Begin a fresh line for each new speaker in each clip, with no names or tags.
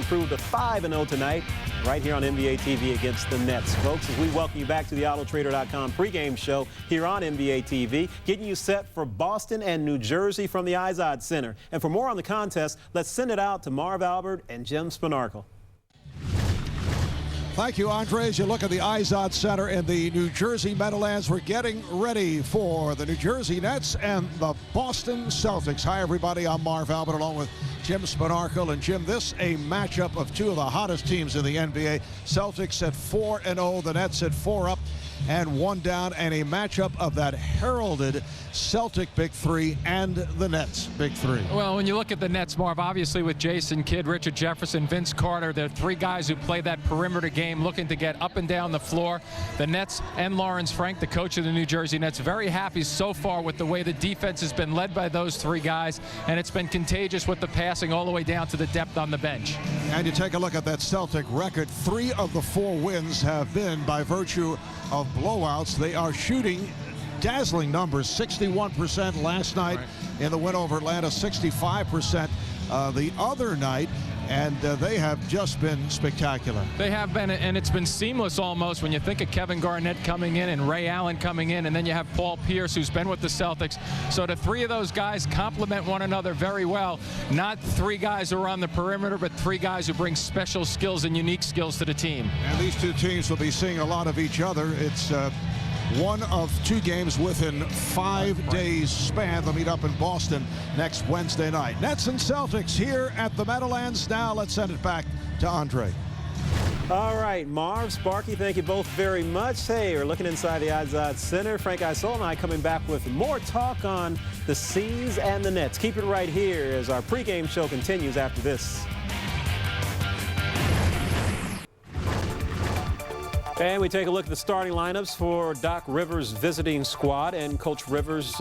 improved to 5-0 tonight right here on NBA TV against the Nets. Folks, as we welcome you back to the AutoTrader.com pregame show here on NBA TV, getting you set for Boston and New Jersey from the Izod Center. And for more on the contest, let's send it out to Marv Albert and Jim Spanarkel.
Thank you, Andre. As you look at the Izod Center in the New Jersey Meadowlands, we're getting ready for the New Jersey Nets and the Boston Celtics. Hi, everybody. I'm Marv Albert along with Jim Spanarkel. And, Jim, this a matchup of two of the hottest teams in the NBA. Celtics at 4-0, the Nets at 4 up and 1 down, and a matchup of that heralded Celtic Big Three and the Nets Big Three.
Well, when you look at the Nets, Marv, obviously with Jason Kidd, Richard Jefferson, Vince Carter, they're three guys who play that perimeter game looking to get up and down the floor. The Nets and Lawrence Frank, the coach of the New Jersey Nets, very happy so far with the way the defense has been led by those three guys, and it's been contagious with the passing all the way down to the depth on the bench. And
you take a look at that Celtic record. 3 of the 4 wins have been by virtue of blowouts. They are shooting dazzling numbers, 61% last night in the win over Atlanta, 65% the other night, and they have just been spectacular.
They have been, and it's been seamless almost when you think of Kevin Garnett coming in and Ray Allen coming in, and then you have Paul Pierce, who's been with the Celtics. So the three of those guys complement one another very well. Not 3 guys who are on the perimeter, but 3 guys who bring special skills and unique skills to the team.
And these two teams will be seeing a lot of each other. It's one of 2 games within 5 days span. They'll meet up in Boston next Wednesday night. Nets and Celtics here at the Meadowlands. Now let's send it back to Andre.
All right, Marv, Sparky, thank you both very much. Hey, we're looking inside the Izod Center. Frank Isola and I coming back with more talk on the C's and the Nets. Keep it right here as our pregame show continues after this. And we take a look at the starting lineups for Doc Rivers' visiting squad, and Coach Rivers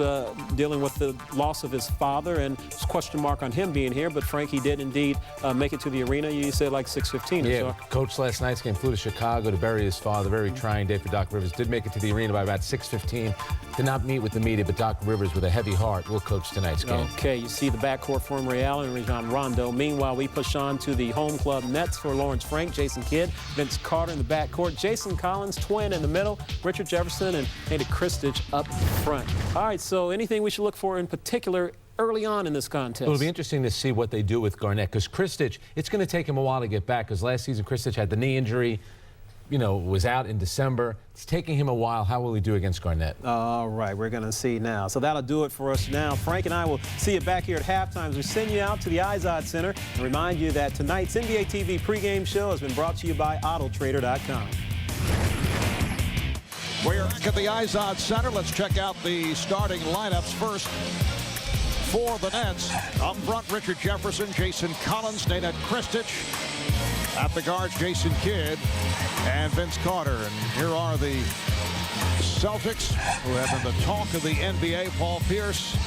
dealing with the loss of his father, and there's a question mark on him being here, but Frank, he did indeed make it to the arena. You said like 6:15
yeah,
or so.
Coach last night's game flew to Chicago to bury his father. Very trying day for Doc Rivers. Did make it to the arena by about 6:15. Did not meet with the media, but Doc Rivers, with a heavy heart, will coach tonight's game.
Okay, you see the backcourt for Ray Allen and Rajon Rondo. Meanwhile, we push on to the home club Nets for Lawrence Frank, Jason Kidd, Vince Carter in the backcourt, Jason Collins, twin in the middle, Richard Jefferson, and Andy Kristich up front. All right, so anything we should look for in particular early on in this contest?
It'll be interesting to see what they do with Garnett, because Kristich, it's going to take him a while to get back, because last season Kristich had the knee injury, you know, was out in December. It's taking him a while. How will he do against Garnett?
All right, we're going to see now. So that'll do it for us now. Frank and I will see you back here at halftime as we send you out to the Izod Center and remind you that tonight's NBA TV pregame show has been brought to you by AutoTrader.com.
We're back at the Izod Center. Let's check out the starting lineups first. For the Nets, up front, Richard Jefferson, Jason Collins, Nate Kristich. At the guards, Jason Kidd and Vince Carter. And here are the Celtics, who have been the talk of the NBA. Paul Pierce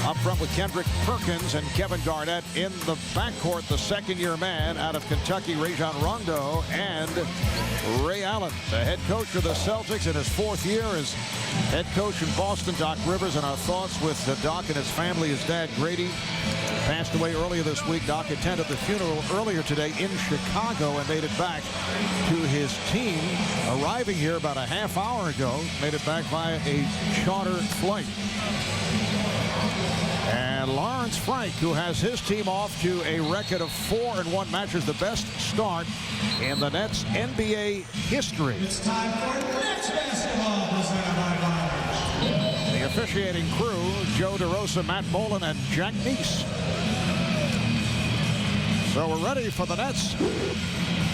up front with Kendrick Perkins and Kevin Garnett. In the backcourt, the second-year man out of Kentucky, Rajon Rondo, and Ray Allen, the head coach of the Celtics in his 4th year as head coach in Boston, Doc Rivers. And our thoughts with Doc and his family. His dad, Grady, passed away earlier this week. Doc attended the funeral earlier today in Chicago and made it back to his team, arriving here about a half hour ago. Made it back via a charter flight. And Lawrence Frank, who has his team off to a record of 4-1 matches, the best start in the Nets NBA history.
It's time for Nets basketball presented by Bobby.
The officiating crew, Joe DeRosa, Matt Bolan, and Jack Neese. So we're ready for the Nets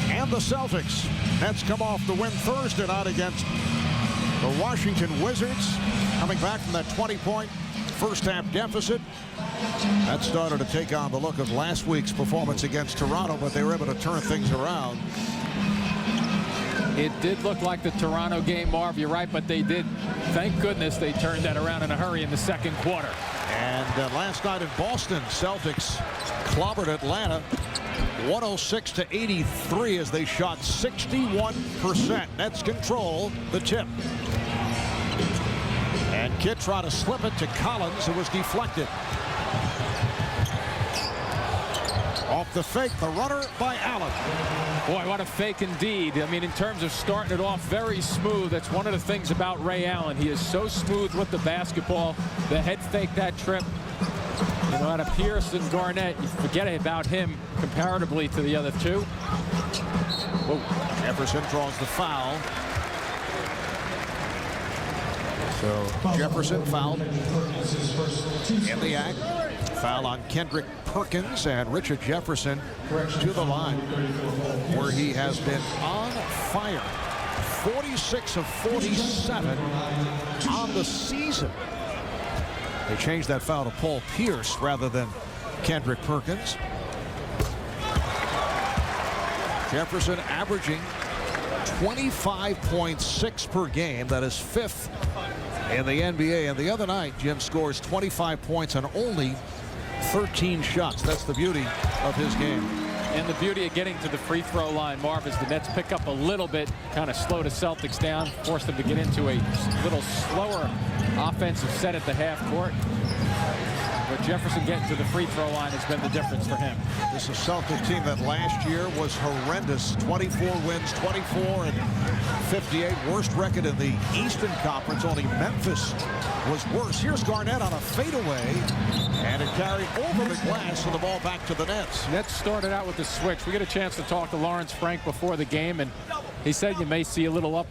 and the Celtics. Nets come off the win Thursday night against the Washington Wizards, coming back from that 20-point first-half deficit. That started to take on the look of last week's performance against Toronto, but they were able to turn things around.
It did look like the Toronto game, Marv. You're right, but they did. Thank goodness they turned that around in a hurry in the second quarter.
And last night in Boston, Celtics clobbered Atlanta 106-83 as they shot 61%. Nets control the tip. And Kidd tried to slip it to Collins. It was deflected. Off the fake, the runner by Allen.
Boy, what a fake indeed. I mean, in terms of starting it off very smooth, that's one of the things about Ray Allen. He is so smooth with the basketball. The head fake that trip. You know, out of Pierce and Garnett, you forget about him comparatively to the other two.
Whoa. Jefferson draws the foul. So Jefferson fouled in the act. Foul on Kendrick Perkins, and Richard Jefferson to the line where he has been on fire. 46 of 47 on the season. They changed that foul to Paul Pierce rather than Kendrick Perkins. Jefferson averaging 25.6 per game. That is 5th in the NBA. And the other night, Jim scores 25 points on only 13 shots. That's the beauty of his game.
And the beauty of getting to the free throw line, Marv, is the Nets pick up a little bit, kind of slow the Celtics down, force them to get into a little slower offensive set at the half court. But Jefferson getting to the free throw line has been the difference for him.
This is a Celtics team that last year was horrendous. 24 wins, 24 and 58. Worst record in the Eastern Conference. Only Memphis was worse. Here's Garnett on a fadeaway, and it carried over the glass and the ball back to the Nets.
Nets started out with the switch. We get a chance to talk to Lawrence Frank before the game, and he said you may see a little up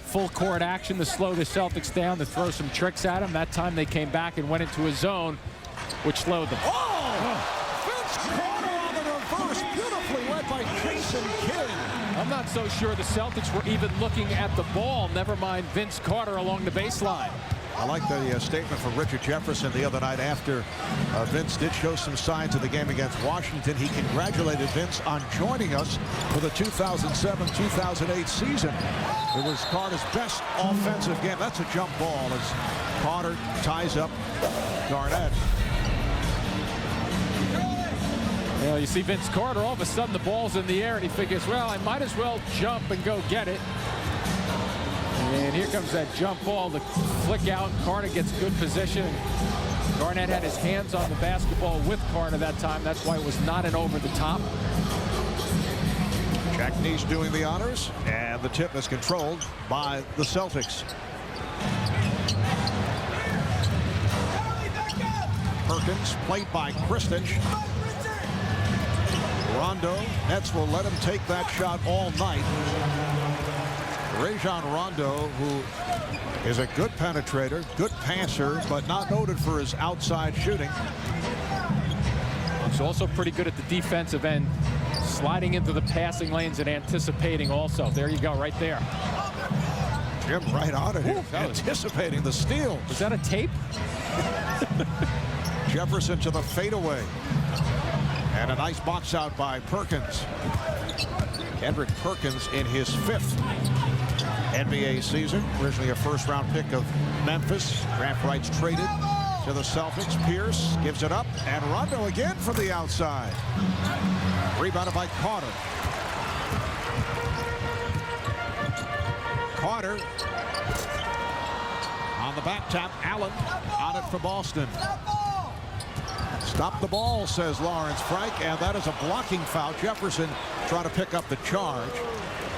full court action to slow the Celtics down, to throw some tricks at him. That time they came back and went into a zone, which slowed them.
Vince Carter on the reverse, beautifully led by Jason Kidd.
I'm not so sure the Celtics were even looking at the ball, never mind Vince Carter along the baseline.
I like the statement from Richard Jefferson the other night after Vince did show some signs of the game against Washington. He congratulated Vince on joining us for the 2007-2008 season. It was Carter's best offensive game. That's a jump ball as Carter ties up Garnett.
You know, you see Vince Carter, all of a sudden the ball's in the air, and he figures, well, I might as well jump and go get it. And here comes that jump ball, the flick out. Carter gets good position. Garnett had his hands on the basketball with Carter that time. That's why it was not an over the top.
Jack Neese doing the honors, and the tip is controlled by the Celtics. Perkins, played by Kristich. Rondo, Nets will let him take that shot all night. Rajon Rondo, who is a good penetrator, good passer, but not noted for his outside shooting.
He's also pretty good at the defensive end, sliding into the passing lanes and anticipating also. There you go, right there.
Jim right on it, anticipating the steal.
Was that a tape?
Jefferson to the fadeaway. And a nice box out by Perkins. Kendrick Perkins in his 5th NBA season. Originally a first-round pick of Memphis. Draft rights traded to the Celtics. Pierce gives it up, and Rondo again from the outside. Rebounded by Carter. Carter on the back tap. Allen on it for Boston. Stop the ball, says Lawrence Frank, and that is a blocking foul. Jefferson trying to pick up the charge.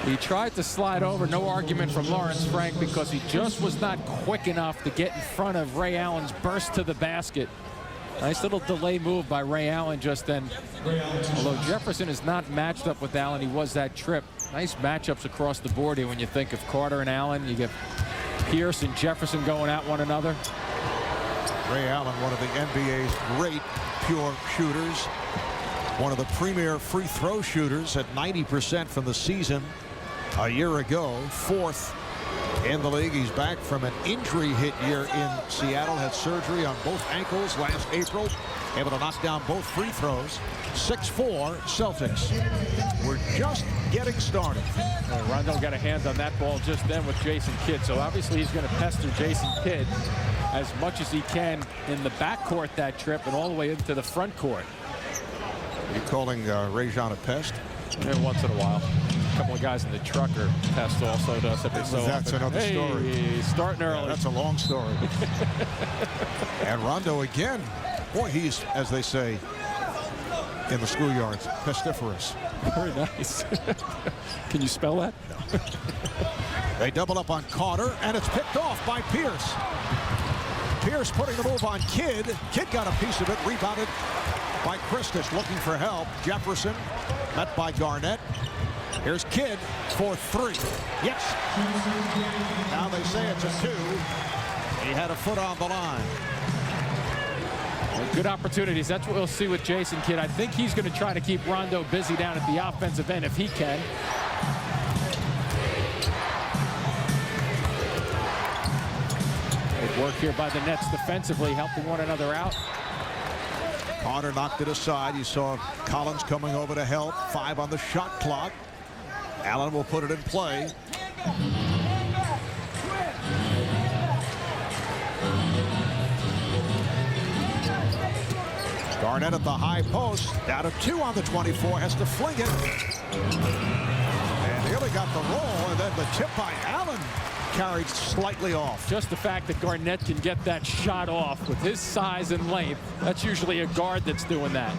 He tried to slide over, no argument from Lawrence Frank, because he just was not quick enough to get in front of Ray Allen's burst to the basket. Nice little delay move by Ray Allen just then. Although Jefferson is not matched up with Allen, he was that trip. Nice matchups across the board here when you think of Carter and Allen. You get Pierce and Jefferson going at one another.
Ray Allen, one of the NBA's great pure shooters. One of the premier free throw shooters at 90% from the season a year ago. 4th in the league. He's back from an injury hit year in Seattle. Had surgery on both ankles last April. Able to knock down both free throws. 6-4 Celtics. We're just getting started.
Rondo got a hand on that ball just then with Jason Kidd. So obviously he's going to pester Jason Kidd as much as he can in the backcourt that trip and all the way into the front court.
Are you calling Rajon a pest?
Yeah, once in a while. A couple of guys in the truck are pests also to us every so often.
That's another story.
Hey, starting early.
Yeah, that's a long story. And Rondo again. Boy, he's, as they say, in the schoolyards. Pestiferous.
Very nice. Can you spell that?
No. They double up on Carter, and it's picked off by Pierce. Pierce putting the move on Kidd. Kidd got a piece of it, rebounded by Kristich, looking for help. Jefferson met by Garnett. Here's Kidd for three. Yes. Now they say it's a two. He had a foot on the line.
Well, good opportunities. That's what we'll see with Jason Kidd. I think he's going to try to keep Rondo busy down at the offensive end if he can. Good work here by the Nets defensively, helping one another out.
Carter knocked it aside. You saw Collins coming over to help. 5 on the shot clock. Allen will put it in play. Garnett at the high post. Down to 2 on the 24. Has to fling it. And nearly got the roll. And then the tip by Allen carried slightly off.
Just the fact that Garnett can get that shot off with his size and length, that's usually a guard that's doing that.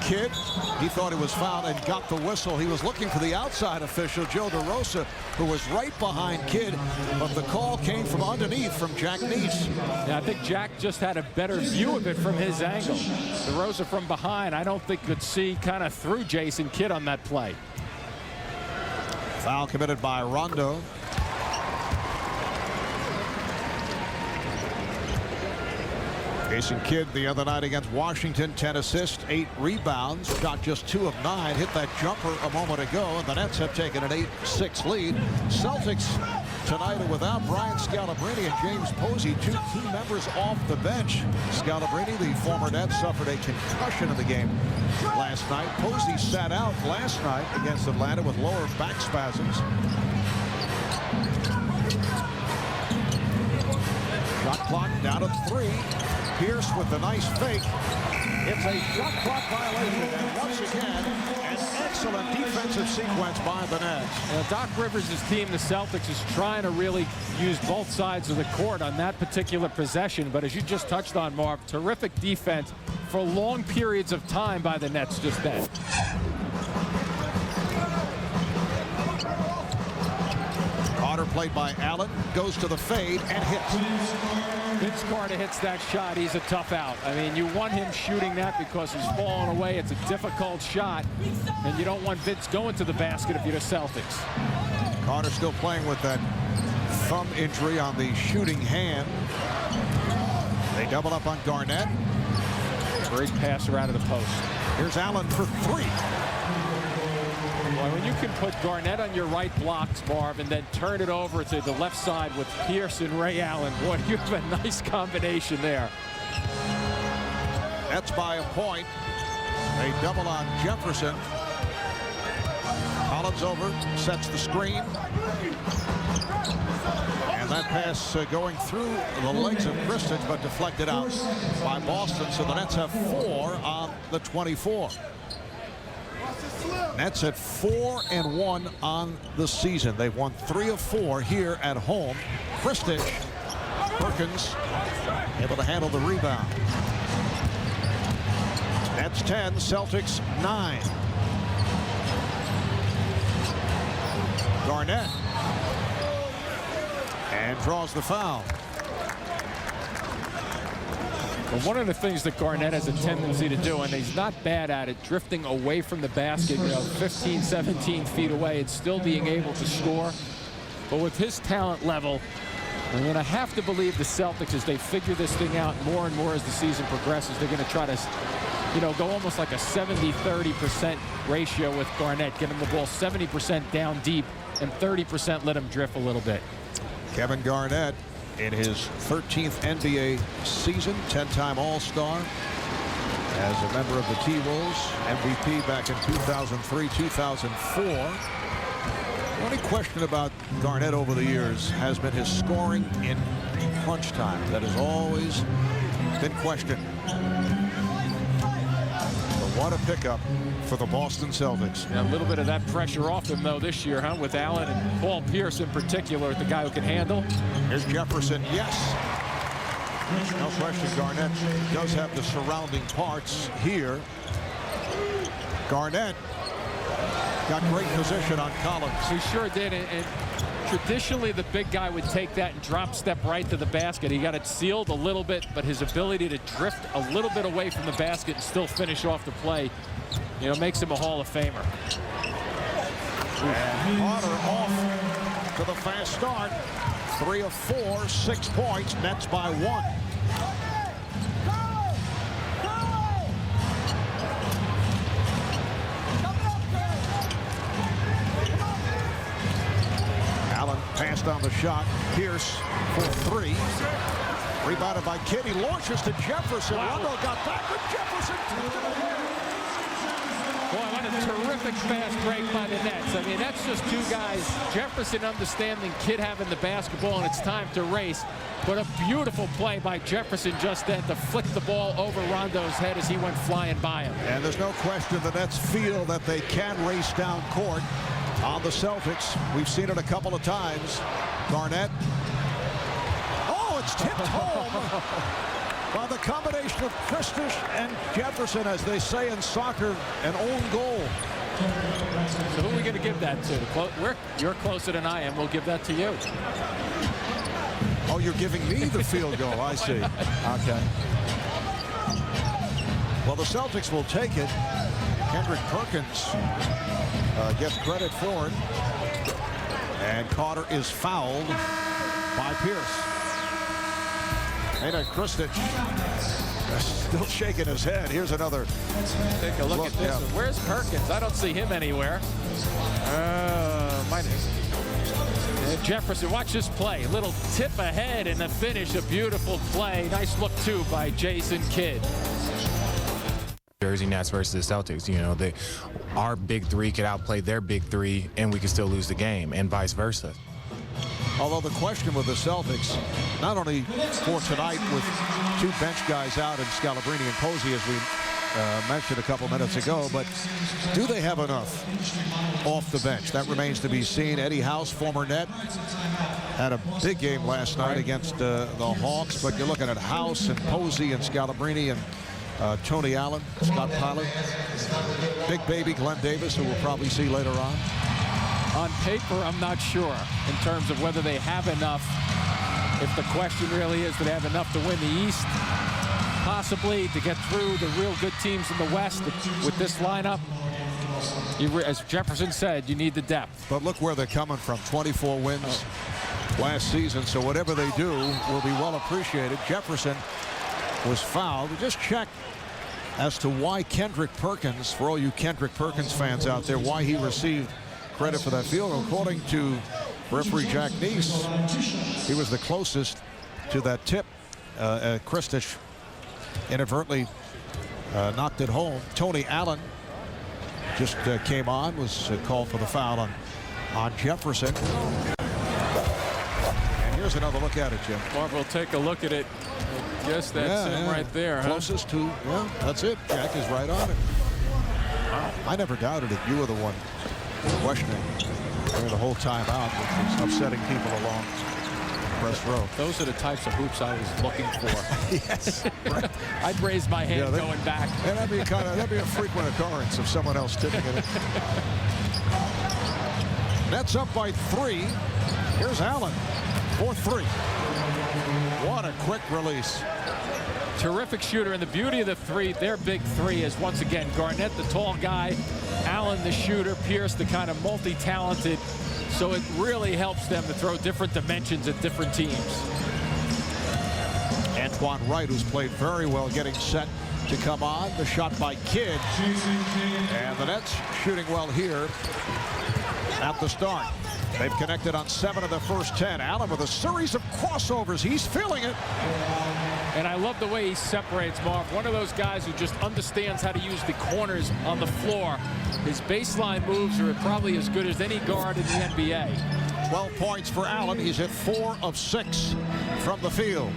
Kidd, he thought he was fouled and got the whistle. He was looking for the outside official, Joe DeRosa, who was right behind Kidd, but the call came from underneath from Jack Neese.
Yeah, I think Jack just had a better view of it from his angle. DeRosa from behind, I don't think could see kind of through Jason Kidd on that play.
Foul committed by Rondo. Jason Kidd the other night against Washington, 10 assists, 8 rebounds, shot just 2 of 9, hit that jumper a moment ago, and the Nets have taken an 8-6 lead. Celtics tonight are without Brian Scalabrine and James Posey, 2 key members off the bench. Scalabrine, the former Net, suffered a concussion in the game last night. Posey sat out last night against Atlanta with lower back spasms. Shot clock down to 3. Pierce with the nice fake. It's a shot clock violation, and once again, an excellent defensive sequence by the Nets.
Doc Rivers' team, the Celtics, is trying to really use both sides of the court on that particular possession, but as you just touched on, Marv, terrific defense for long periods of time by the Nets just then.
Carter played by Allen, goes to the fade and hits.
Vince Carter hits that shot. He's a tough out. I mean, you want him shooting that because he's falling away. It's a difficult shot, and you don't want Vince going to the basket if you're the Celtics.
Carter still playing with that thumb injury on the shooting hand. They double up on Garnett.
Great passer out of the post.
Here's Allen for 3.
Well, when you can put Garnett on your right blocks, Marv, and then turn it over to the left side with Pierce and Ray Allen, boy, you have a nice combination there.
That's by a point. They double on Jefferson. Collins over, sets the screen. And that pass going through the legs of Kristich, but deflected out by Boston. So the Nets have 4 on the 24. Nets at 4-1 on the season. They've won 3 of 4 here at home. Kristich, Perkins able to handle the rebound. Nets 10, Celtics 9. Garnett and draws the foul.
Well, one of the things that Garnett has a tendency to do, and he's not bad at it, drifting away from the basket, 15, 17 feet away, and still being able to score. But with his talent level, I'm going to have to believe the Celtics, as they figure this thing out more and more as the season progresses, they're going to try to, go almost like a 70-30% ratio with Garnett, get him the ball 70% down deep and 30% let him drift a little bit.
Kevin Garnett, in his 13th NBA season, 10-time All-Star, as a member of the T-Wolves, MVP back in 2003, 2004. The only question about Garnett over the years has been his scoring in crunch time. That has always been questioned. But what a pickup for the Boston Celtics.
Yeah, a little bit of that pressure off him, though, this year, with Allen and Paul Pierce in particular, the guy who can handle.
Here's Jefferson, yes. No question, Garnett does have the surrounding parts here. Garnett got great position on Collins.
He sure did, and traditionally the big guy would take that and drop step right to the basket. He got it sealed a little bit, but his ability to drift a little bit away from the basket and still finish off the play, you know, makes him a Hall of Famer.
And Carter off to the fast start. 3 of 4, 6 points. Nets by 1. Allen passed on the shot. Pierce for 3. Rebounded by Kidd. He launches to Jefferson. Rondo got back with Jefferson.
Boy, what a terrific fast break by the Nets. I mean, that's just two guys. Jefferson understanding Kidd having the basketball, and it's time to race. But a beautiful play by Jefferson just then to flick the ball over Rondo's head as he went flying by him.
And there's no question the Nets feel that they can race down court on the Celtics. We've seen it a couple of times. Garnett. Oh, it's tipped home by the combination of Kristich and Jefferson, as they say in soccer, an own goal.
So who are we going to give that to? You're closer than I am. We'll give that to you.
Oh, you're giving me the field goal. I see. Okay. Well, the Celtics will take it. Kendrick Perkins gets credit for it. And Carter is fouled by Pierce. And Kristich still shaking his head. Here's another.
Take a look at this.
Yeah.
Where's Perkins? I don't see him anywhere. Jefferson, watch this play. Little tip ahead and the finish. A beautiful play. Nice look, too, by Jason Kidd.
Jersey Nets versus the Celtics, you know, our big three could outplay their big three, and we could still lose the game, and vice versa.
Although the question with the Celtics, not only for tonight with 2 bench guys out in Scalabrine and Posey, as we mentioned a couple minutes ago, but do they have enough off the bench? That remains to be seen. Eddie House, former Net, had a big game last night against the Hawks, but you're looking at House and Posey and Scalabrine and Tony Allen, Scott Pollard, big baby Glenn Davis, who we'll probably see later on.
On paper, I'm not sure in terms of whether they have enough. If the question really is, do they have enough to win the East? Possibly to get through the real good teams in the West with this lineup. As Jefferson said, you need the depth.
But look where they're coming from. 24 wins last season, so whatever they do will be well appreciated. Jefferson was fouled. We just check as to why Kendrick Perkins, for all you Kendrick Perkins fans out there, why he received credit for that field goal. According to referee Jack Neese, he was the closest to that tip. Kristich inadvertently knocked it home. Tony Allen just came on, was called for the foul on Jefferson. And here's another look at it, Jim.
Marv will take a look at it. I guess that's him right there.
Closest to, yeah, that's it. Jack is right on it. I never doubted it. You were the one questioning the whole time out, which was upsetting people along the press row.
Those are the types of hoops I was looking for.
Yes. Right.
I'd raise my hand going back.
And that'd be a frequent occurrence of someone else tipping it. Nets up by 3. Here's Allen for 3. What a quick release.
Terrific shooter, and the beauty of the three, their big three, is once again Garnett, the tall guy, Allen, the shooter, Pierce, the kind of multi-talented. So it really helps them to throw different dimensions at different teams.
Antoine Wright, who's played very well, getting set to come on. The shot by Kidd. And the Nets shooting well here at the start. They've connected on 7 of the first 10. Allen with a series of crossovers. He's feeling it.
And I love the way he separates, Marv. One of those guys who just understands how to use the corners on the floor. His baseline moves are probably as good as any guard in the NBA.
12 points for Allen. He's at 4 of 6 from the field.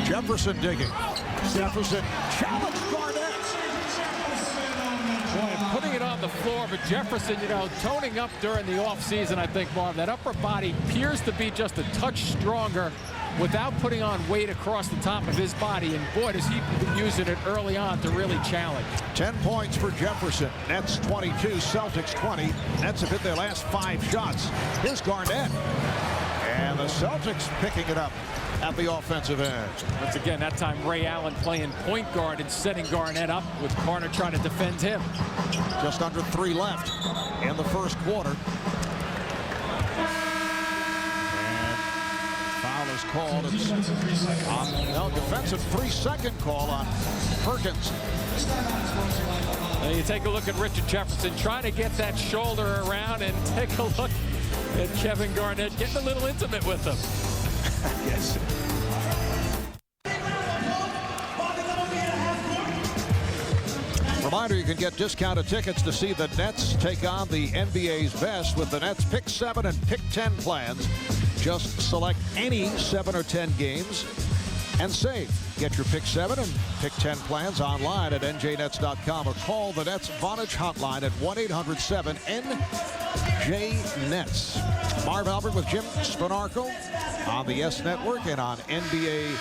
Jefferson digging. Jefferson challenged Garnett.
Boy, putting it on the the floor, but Jefferson, toning up during the offseason, I think, Marv. That upper body appears to be just a touch stronger without putting on weight across the top of his body. And boy, does he been using it early on to really challenge.
10 points for Jefferson. Nets 22, Celtics 20. Nets have hit their last 5 shots. Here's Garnett. And the Celtics picking it up at the offensive end.
Once again, that time Ray Allen playing point guard and setting Garnett up with Carter trying to defend him.
Just under 3 left in the first quarter. Called. It's on defensive 3-second call on Perkins.
Now you take a look at Richard Jefferson trying to get that shoulder around, and take a look at Kevin Garnett getting a little intimate with him.
Yes. Reminder, you can get discounted tickets to see the Nets take on the NBA's best with the Nets Pick 7 and Pick 10 plans. Just select any 7 or 10 games and save. Get your Pick 7 and Pick 10 plans online at njnets.com or call the Nets Vonage hotline at 1-800-7-NJ-NETS. Marv Albert with Jim Spanarkel on the S Network and on NBA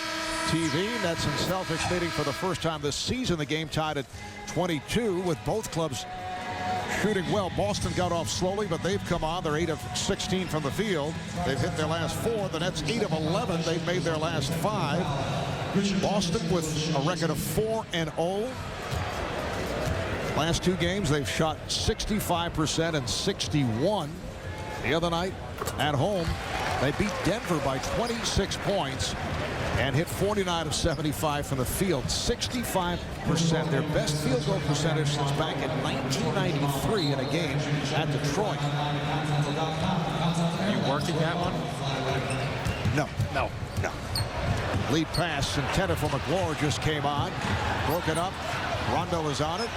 TV. Nets and Celtics meeting for the first time this season. The game tied at 22 with both clubs shooting well. Boston got off slowly, but they've come on. They're 8 of 16 from the field. They've hit their last 4. The Nets 8 of 11. They've made their last 5. Boston with a record of 4-0. Last 2 games, they've shot 65% and 61. The other night at home, they beat Denver by 26 points and hit 49 of 75 from the field. 65%, their best field goal percentage since back in 1993 in a game at Detroit.
Are you working that one?
No. Lead pass intended for McLaurin just came on. Broken up. Rondo is on it.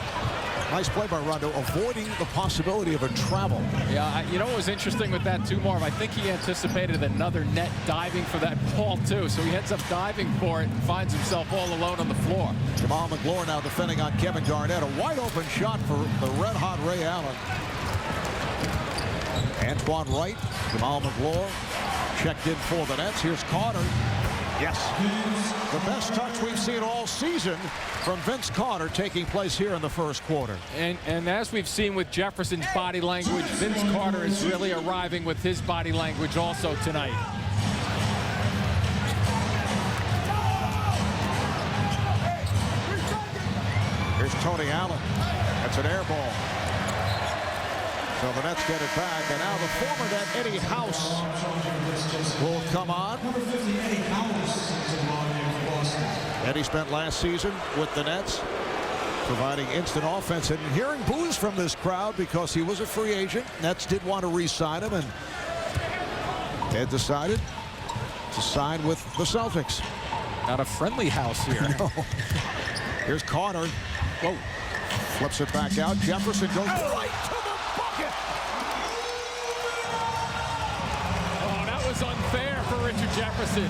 Nice play by Rondo, avoiding the possibility of a travel.
Yeah, you know what was interesting with that too, Marv? I think he anticipated another net diving for that ball too, so he ends up diving for it and finds himself all alone on the floor.
Jamal McLaurin now defending on Kevin Garnett. A wide open shot for the red-hot Ray Allen. Antoine Wright, Jamal McLaurin checked in for the Nets. Here's Carter. Yes, the best touch we've seen all season from Vince Carter taking place here in the first quarter.
And as we've seen with Jefferson's body language, Vince Carter is really arriving with his body language also tonight.
Here's Tony Allen. That's an air ball. So the Nets get it back, and now the former net, Eddie House, will come on. Eddie spent last season with the Nets, providing instant offense, and hearing boos from this crowd because he was a free agent. Nets did want to re-sign him, and Ed decided to sign with the Celtics.
Not a friendly house here.
No. Here's Carter. Whoa. Flips it back out. Jefferson goes right to the bucket.
Oh, that was unfair for Richard Jefferson.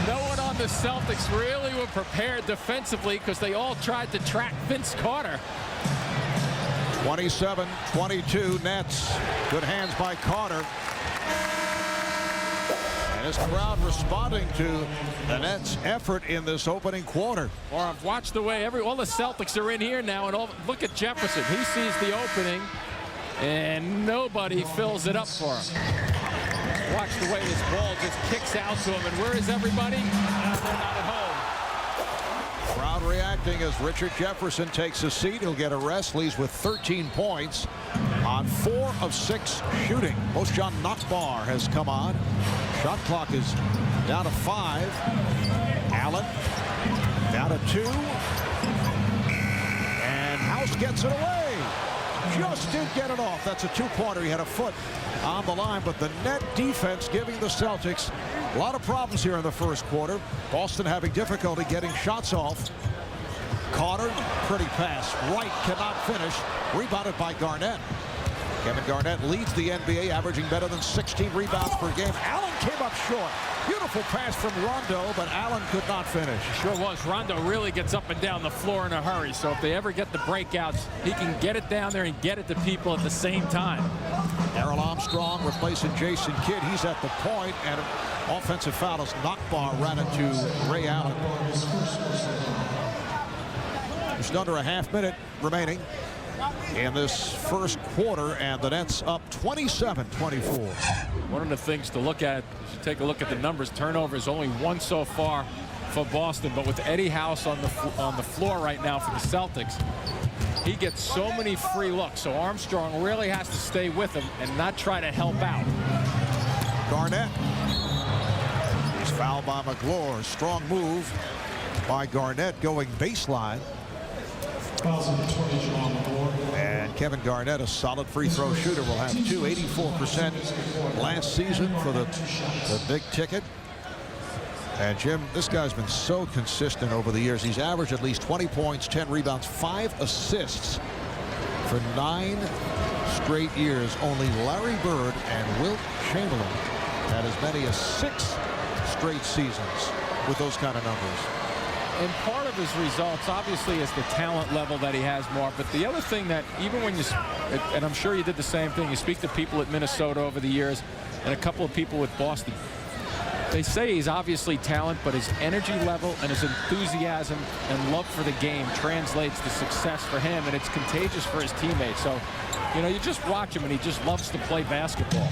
No one on the Celtics really were prepared defensively because they all tried to track Vince Carter.
27-22 Nets. Good hands by Carter. And this crowd responding to the Nets' effort in this opening quarter.
Or I've watched the way all the Celtics are in here now, and look at Jefferson. He sees the opening, and nobody fills it up for him. Watch the way this ball just kicks out to him, and where is everybody? They're not at home.
Crowd reacting as Richard Jefferson takes a seat. He'll get a rest. Leaves with 13 points on 4 of 6 shooting. Mosjan Nakbar has come on. Shot clock is down to 5. Allen down to 2. And House gets it away. Just didn't get it off. That's a 2-pointer. He had a foot on the line, but the net defense giving the Celtics a lot of problems here in the first quarter. Boston having difficulty getting shots off. Carter, pretty pass. Wright cannot finish. Rebounded by Garnett. Kevin Garnett leads the NBA, averaging better than 16 rebounds per game. Allen came up short. Beautiful pass from Rondo, but Allen could not finish.
Sure was. Rondo really gets up and down the floor in a hurry. So if they ever get the breakouts, he can get it down there and get it to people at the same time.
Darrell Armstrong replacing Jason Kidd. He's at the point, and an offensive foul as Nakbar ran into Ray Allen. Just under a half minute remaining in this first quarter, and the Nets up 27-24.
One of the things to look at, if you take a look at the numbers, turnovers only one so far for Boston, but with Eddie House on the floor right now for the Celtics, he gets so many free looks. So Armstrong really has to stay with him and not try to help out.
Garnett. He's fouled by McGlure. Strong move by Garnett going baseline. And Kevin Garnett, a solid free throw shooter, will have 84% last season for the big ticket. And Jim, this guy's been so consistent over the years. He's averaged at least 20 points, 10 rebounds, 5 assists for 9 straight years. Only Larry Bird and Wilt Chamberlain had as many as 6 straight seasons with those kind of numbers.
And part of his results, obviously, is the talent level that he has, Mark. But the other thing that, even when you, and I'm sure you did the same thing, you speak to people at Minnesota over the years and a couple of people with Boston. They say he's obviously talent, but his energy level and his enthusiasm and love for the game translates to success for him, and it's contagious for his teammates. So, you know, you just watch him, and he just loves to play basketball.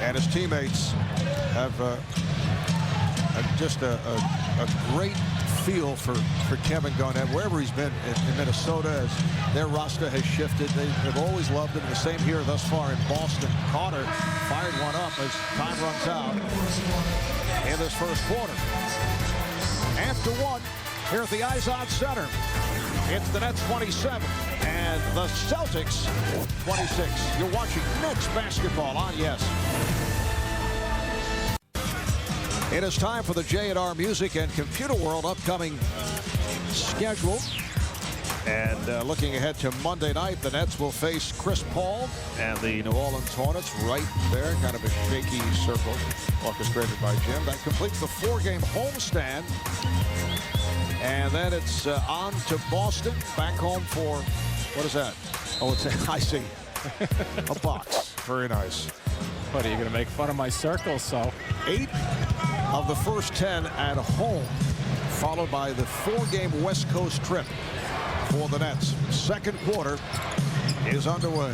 And his teammates have just a great feel for Kevin Garnett wherever he's been in Minnesota. As their roster has shifted, they've always loved him. The same here thus far in Boston. Carter fired one up as time runs out in this first quarter. After 1 here at the Izod Center, it's the Nets 27 and the Celtics 26. You're watching Nets basketball on Yes. It is time for the J&R Music and Computer World upcoming schedule. And looking ahead to Monday night, the Nets will face Chris Paul and the New Orleans Hornets right there. Kind of a shaky circle orchestrated by Jim. That completes the 4-game homestand. And then it's on to Boston, back home for, what is that? Oh, it's I see. A box. Very nice.
What, are you going to make fun of my circle? So
8 of the first 10 at home, followed by the 4-game West Coast trip for the Nets. Second quarter is underway.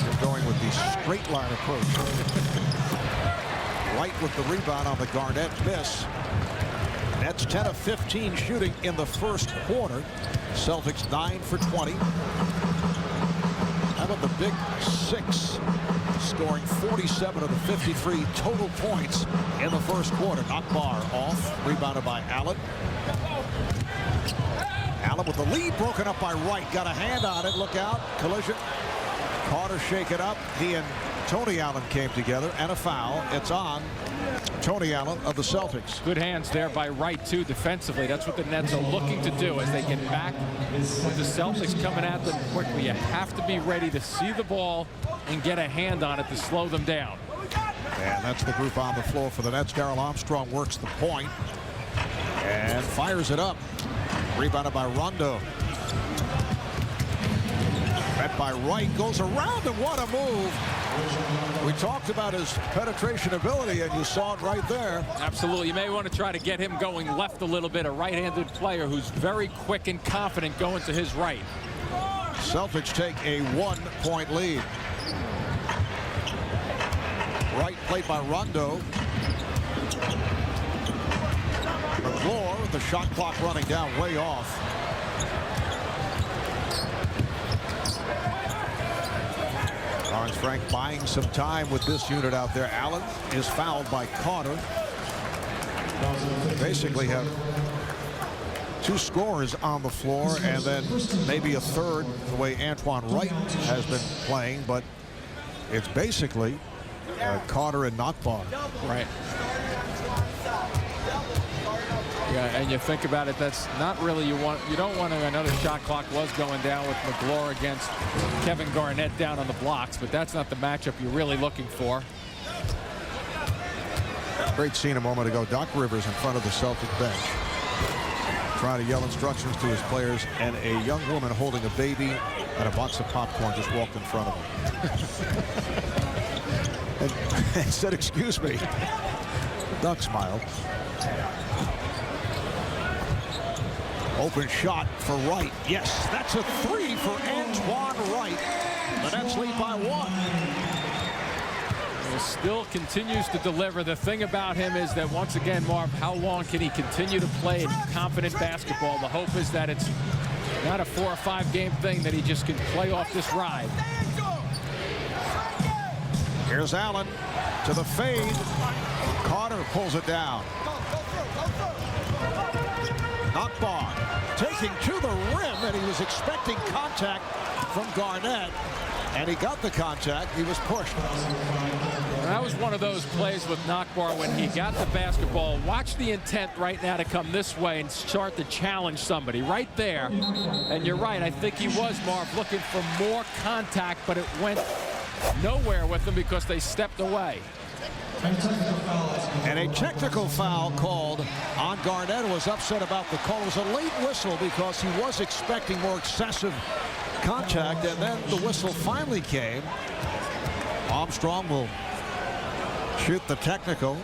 They're going with the straight line approach. White with the rebound on the Garnett miss. Nets 10 of 15 shooting in the first quarter. Celtics 9 for 20. How about the Big Six? Scoring 47 of the 53 total points in the first quarter. Nakbar off, rebounded by Allen. Allen with the lead broken up by Wright. Got a hand on it. Look out. Collision. Carter shake it up. He and Tony Allen came together, and a foul. It's on Tony Allen of the Celtics.
Good hands there by Wright, too, defensively. That's what the Nets are looking to do as they get back with the Celtics coming at them quickly. You have to be ready to see the ball and get a hand on it to slow them down.
And that's the group on the floor for the Nets. Darrell Armstrong works the point and fires it up. Rebounded by Rondo. Met by Wright, goes around, and what a move. We talked about his penetration ability, and you saw it right there.
Absolutely. You may want to try to get him going left a little bit. A right-handed player who's very quick and confident going to his right.
Celtics take a 1-point lead. Right played by Rondo. McGlure, the shot clock running down way off. Lawrence Frank buying some time with this unit out there. Allen is fouled by Carter. They basically have 2 scorers on the floor and then maybe a third the way Antoine Wright has been playing, but it's basically Carter and Nakbar.
Right. Yeah, and you think about it, that's not really you don't want to. Another shot clock was going down with McGlure against Kevin Garnett down on the blocks, but that's not the matchup you're really looking for.
Great scene a moment ago. Doc Rivers in front of the Celtic bench, trying to yell instructions to his players, and a young woman holding a baby and a box of popcorn just walked in front of him. and said, "Excuse me." Doc smiled. Open shot for Wright. Yes, that's a 3 for Antoine Wright. The Nets lead by 1.
Still continues to deliver. The thing about him is that, once again, Marv, how long can he continue to play confident basketball? The hope is that it's not a 4 or 5 game thing, that he just can play off this ride.
Here's Allen to the fade. Carter pulls it down. Akbar taking to the rim, and he was expecting contact from Garnett, and he got the contact. He was pushed.
That was one of those plays with Akbar when he got the basketball. Watch the intent right now to come this way and start to challenge somebody right there. And you're right, I think he was, Marv, looking for more contact, but it went nowhere with them because they stepped away.
And a technical foul called on Garnett. Was upset about the call. It was a late whistle because he was expecting more excessive contact, and then the whistle finally came. Armstrong will shoot the technical.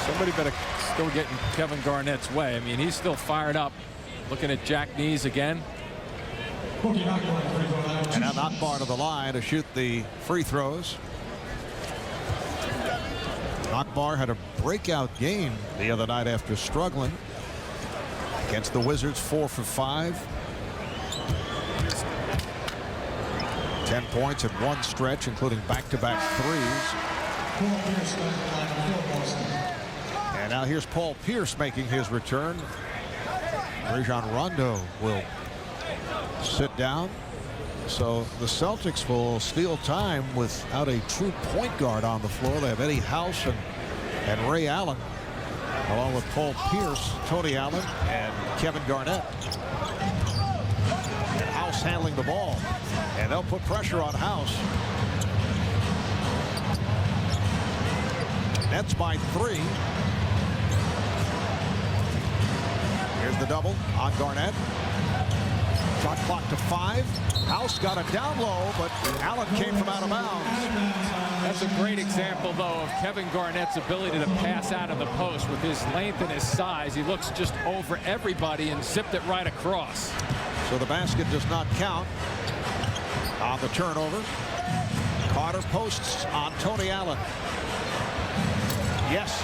Somebody better still get in Kevin Garnett's way. I mean, he's still fired up. Looking at Jack Nees again.
And now Akbar to the line to shoot the free throws. Akbar had a breakout game the other night after struggling against the Wizards. 4 for 5. 10 points in one stretch, including back-to-back threes. And now here's Paul Pierce making his return. Rajon Rondo will sit down. So the Celtics will steal time without a true point guard on the floor. They have Eddie House and Ray Allen, along with Paul Pierce, Tony Allen, and Kevin Garnett. And House handling the ball. And they'll put pressure on House. Nets by 3. Here's the double on Garnett. Shot clock to 5. House got it down low, but Allen came from out of bounds.
That's a great example, though, of Kevin Garnett's ability to pass out of the post. With his length and his size, he looks just over everybody and zipped it right across.
So the basket does not count on the turnover. Carter posts on Tony Allen. Yes.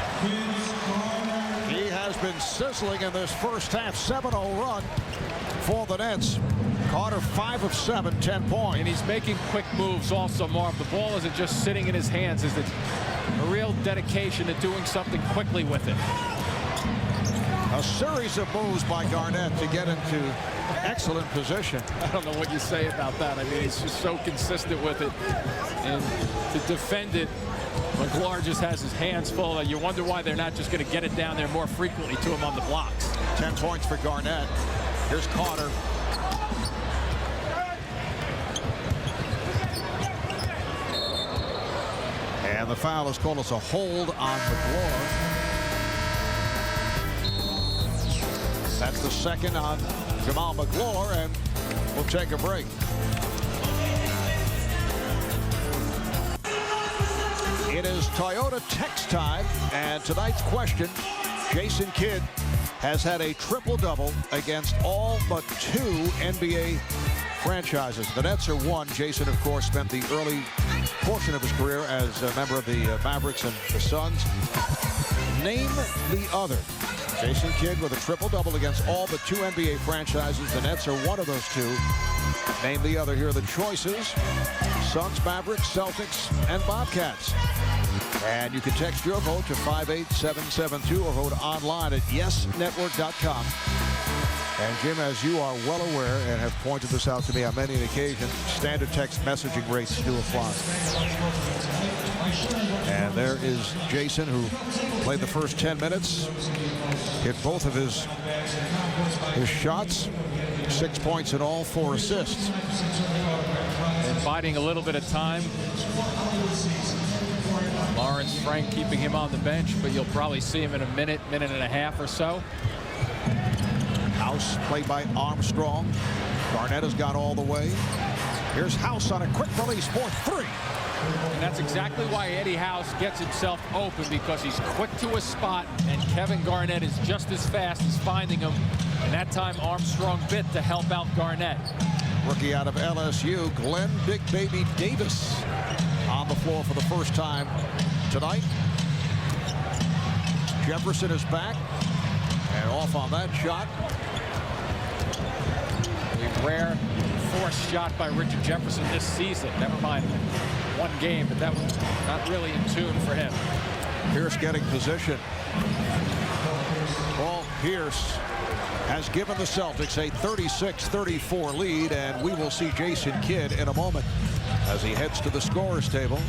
He has been sizzling in this first half. 7-0 run for the Nets. Carter 5 of 7, 10 points.
And he's making quick moves also, Marv. The ball isn't just sitting in his hands. It's a real dedication to doing something quickly with it.
A series of moves by Garnett to get into excellent position.
I don't know what you say about that. I mean, he's just so consistent with it. And to defend it, McGloire just has his hands full. You wonder why they're not just going to get it down there more frequently to him on the blocks.
10 points for Garnett. Here's Carter. And the foul is called as a hold on McGloire. That's the second on Jamal McGloire, and we'll take a break. It is Toyota Tex time, and tonight's question, Jason Kidd has had a triple-double against all but 2 NBA franchises. The Nets are 1. Jason, of course, spent the early portion of his career as a member of the Mavericks and the Suns. Name the other. Jason Kidd with a triple-double against all but 2 NBA franchises. The Nets are 1 of those 2. Name the other. Here are the choices: Suns, Mavericks, Celtics, and Bobcats. And you can text your vote to 58772 or vote online at yesnetwork.com. And Jim, as you are well aware and have pointed this out to me on many an occasion, standard text messaging rates do apply. And there is Jason, who played the first 10 minutes, hit both of his shots, 6 points in all, 4 assists.
And biding a little bit of time. Lawrence Frank keeping him on the bench, but you'll probably see him in a minute and a half or so.
House played by Armstrong. Garnett has got all the way. Here's House on a quick release for 3.
And that's exactly why Eddie House gets himself open, because he's quick to a spot, and Kevin Garnett is just as fast as finding him. And that time Armstrong bit to help out Garnett.
Rookie out of LSU, Glenn Big Baby Davis on the floor for the first time tonight. Jefferson is back and off on that shot.
A rare forced shot by Richard Jefferson this season. Never mind one game, but that was not really in tune for him.
Pierce getting position. Paul Pierce has given the Celtics a 36-34 lead, and we will see Jason Kidd in a moment as he heads to the scorer's table.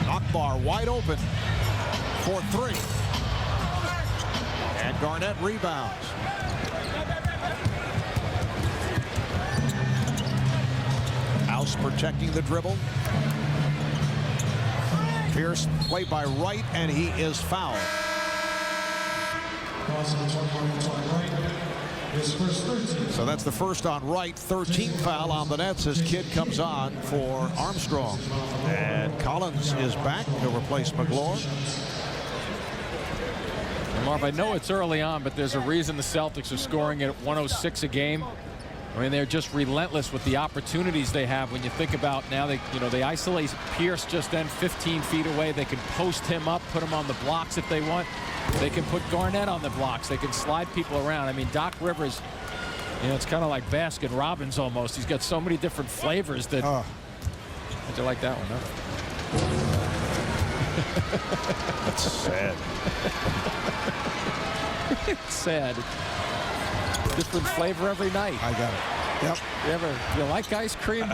Akbar wide open for 3. And Garnett rebounds. House protecting the dribble. Pierce played by Wright, and he is fouled. So that's the first on Wright. 13th foul on the Nets as Kidd comes on for Armstrong. And Collins is back to replace McLaurin.
Marv, I know it's early on, but there's a reason the Celtics are scoring at 106 a game. I mean, they're just relentless with the opportunities they have. When you think about now, they isolate Pierce just then 15 feet away. They can post him up, put him on the blocks if they want. They can put Garnett on the blocks. They can slide people around. I mean, Doc Rivers, it's kind of like Baskin Robbins almost. He's got so many different flavors that. How'd you like that one, huh?
That's sad.
It's sad. Different flavor every night.
I got it. Yep.
You like ice cream?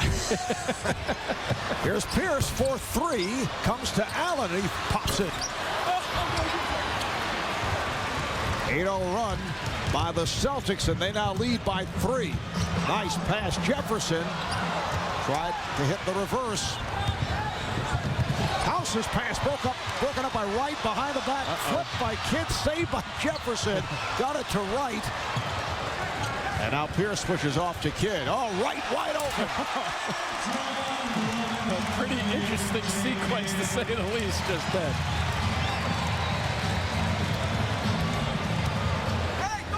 Here's Pierce for 3. Comes to Allen, and he pops it. 8-0 run by the Celtics, and they now lead by 3. Nice pass. Jefferson tried to hit the reverse. House's pass broken up by Wright behind the back. Flipped by Kidd, saved by Jefferson. Got it to Wright. And now Pierce pushes off to Kidd. Oh, Wright wide open.
A pretty interesting sequence, to say the least, just then.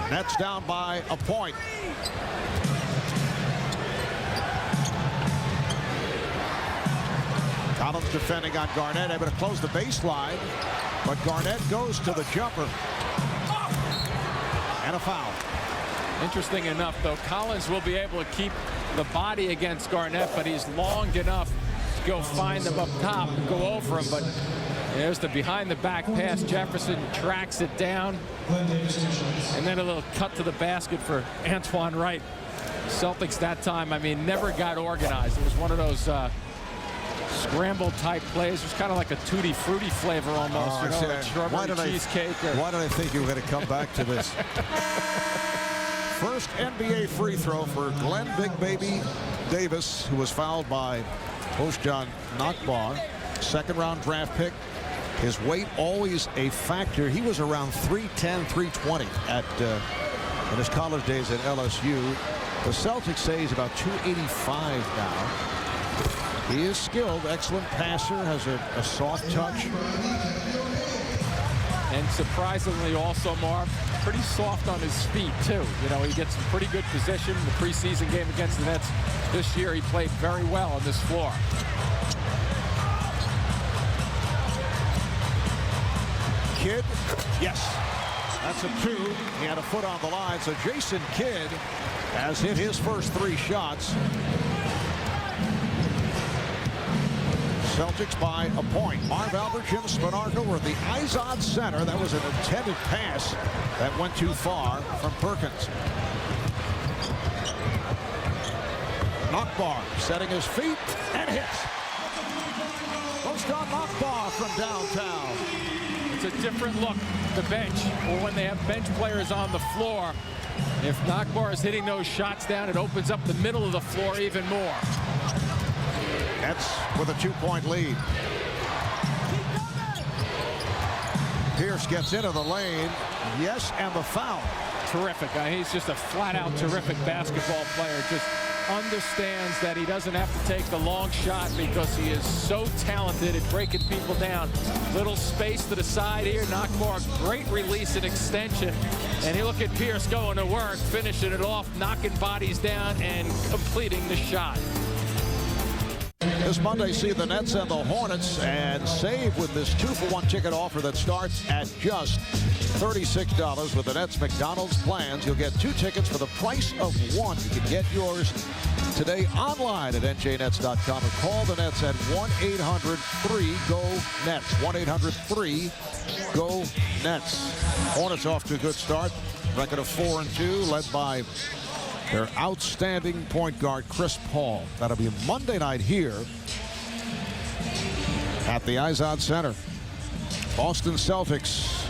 Nets down by a point. Collins defending on Garnett, able to close the baseline, but Garnett goes to the jumper. And a foul.
Interesting enough, though, Collins will be able to keep the body against Garnett, but he's long enough to go find him up top and go over him. But there's the behind-the-back pass. Jefferson tracks it down. And then a little cut to the basket for Antoine Wright. Celtics that time, I mean, never got organized. It was one of those scramble-type plays. It was kind of like a Tutti Frutti flavor almost. Like strawberry cheesecake.
Why did I think you were going to come back to this? First NBA free throw for Glenn Big Baby Davis, who was fouled by Hoshjan Nakbar. Second-round draft pick. His weight always a factor. He was around 310, 320 in his college days at LSU. The Celtics say he's about 285 now. He is skilled, excellent passer, has a soft touch.
And surprisingly also, Marv, pretty soft on his feet, too. He gets some pretty good position. The preseason game against the Nets this year, he played very well on this floor.
Kidd, yes, that's a 2. He had a foot on the line, so Jason Kidd has hit his first 3 shots. Celtics by a point. Marv Albert, Jim Spanarkel were the Izod center. That was an intended pass that went too far from Perkins. Nakbar setting his feet and hits. Hoshjan Nakbar from downtown.
It's a different look, the bench, or when they have bench players on the floor. If Nockmar is hitting those shots down, it opens up the middle of the floor even more.
Nets with a 2-point lead. Pierce gets into the lane. Yes, and the foul.
Terrific. He's just a flat-out terrific basketball player. Just understands that he doesn't have to take the long shot because he is so talented at breaking people down. Little space to the side here. Nockmar, great release and extension. And you look at Pierce going to work, finishing it off, knocking bodies down, and completing the shot.
This Monday, see the Nets and the Hornets, and save with this 2-for-1 ticket offer that starts at just $36 with the Nets McDonald's plans. You'll get 2 tickets for the price of 1. You can get yours today online at njnets.com or call the Nets at 1-800-3-GO-NETS. 1-800-3-GO-NETS. Hornets off to a good start. Record of 4-2, led by their outstanding point guard, Chris Paul. That'll be Monday night here at the Izod Center. Boston Celtics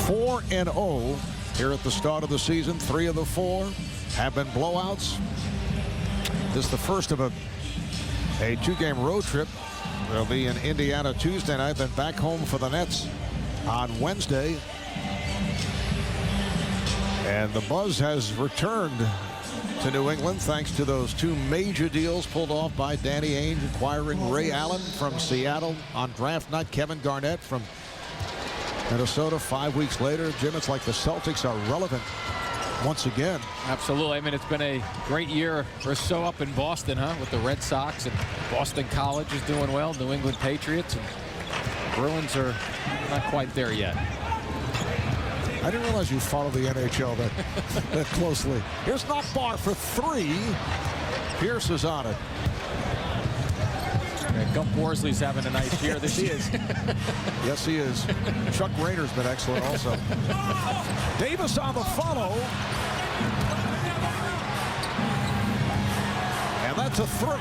4-0 here at the start of the season. 3 of the 4 have been blowouts. This is the first of a 2-game road trip. They'll be in Indiana Tuesday night, then back home for the Nets on Wednesday. And the buzz has returned to New England thanks to those 2 major deals pulled off by Danny Ainge, acquiring Ray Allen from Seattle on draft night, Kevin Garnett from Minnesota 5 weeks later. Jim, it's like the Celtics are relevant once again.
Absolutely. I mean, it's been a great year or so up in Boston, with the Red Sox, and Boston College is doing well. New England Patriots and Bruins are not quite there yet.
I didn't realize you follow the NHL that closely. Here's Nockmar for 3. Pierce is on it.
Yeah, Gump Worsley's having a nice year this year.
Yes, he is. Chuck Rainer's been excellent also. Davis on the follow. And that's a 3.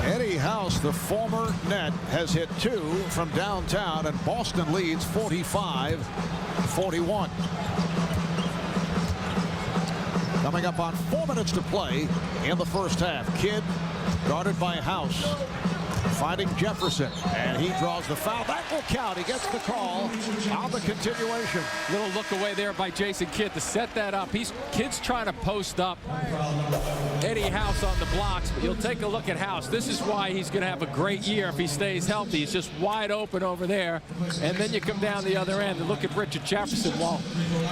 Eddie House, the former Net, has hit 2 from downtown, and Boston leads 45-41. Coming up on 4 minutes to play in the first half. Kidd guarded by House, finding Jefferson, and he draws the foul. That will count. He gets the call on the continuation.
Little look away there by Jason Kidd to set that up. Kidd's trying to post up Eddie House on the blocks, but you'll take a look at House. This is why he's going to have a great year if he stays healthy. He's just wide open over there, and then you come down the other end and look at Richard Jefferson. Well,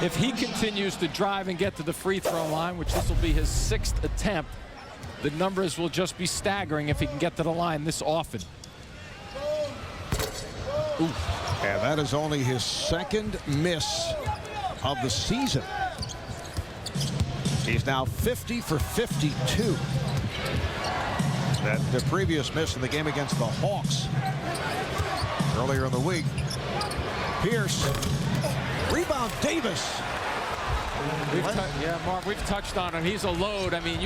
if he continues to drive and get to the free throw line, which this will be his 6th attempt, the numbers will just be staggering if he can get to the line this often.
Ooh. And that is only his 2nd miss of the season. He's now 50 for 52. That the previous miss in the game against the Hawks earlier in the week. Pierce. Rebound Davis.
Mark, we've touched on him. He's a load. I mean,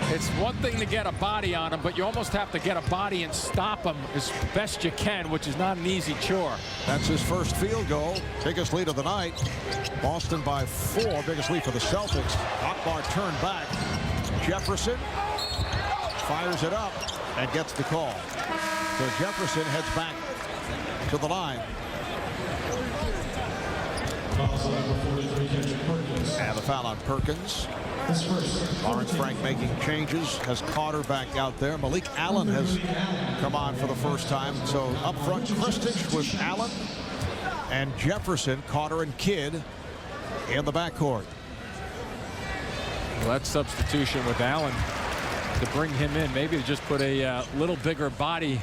it's one thing to get a body on him, but you almost have to get a body and stop him as best you can, which is not an easy chore.
That's his first field goal. Biggest lead of the night. Boston by 4. Biggest lead for the Celtics. Nockmar turned back. Jefferson fires it up and gets the call. So Jefferson heads back to the line. And the foul on Perkins. Lawrence Frank making changes. Has Carter back out there. Malik Allen has come on for the first time. So up front, Kristich with Allen and Jefferson, Carter and Kidd in the backcourt.
Well, that substitution with Allen to bring him in, maybe to just put a little bigger body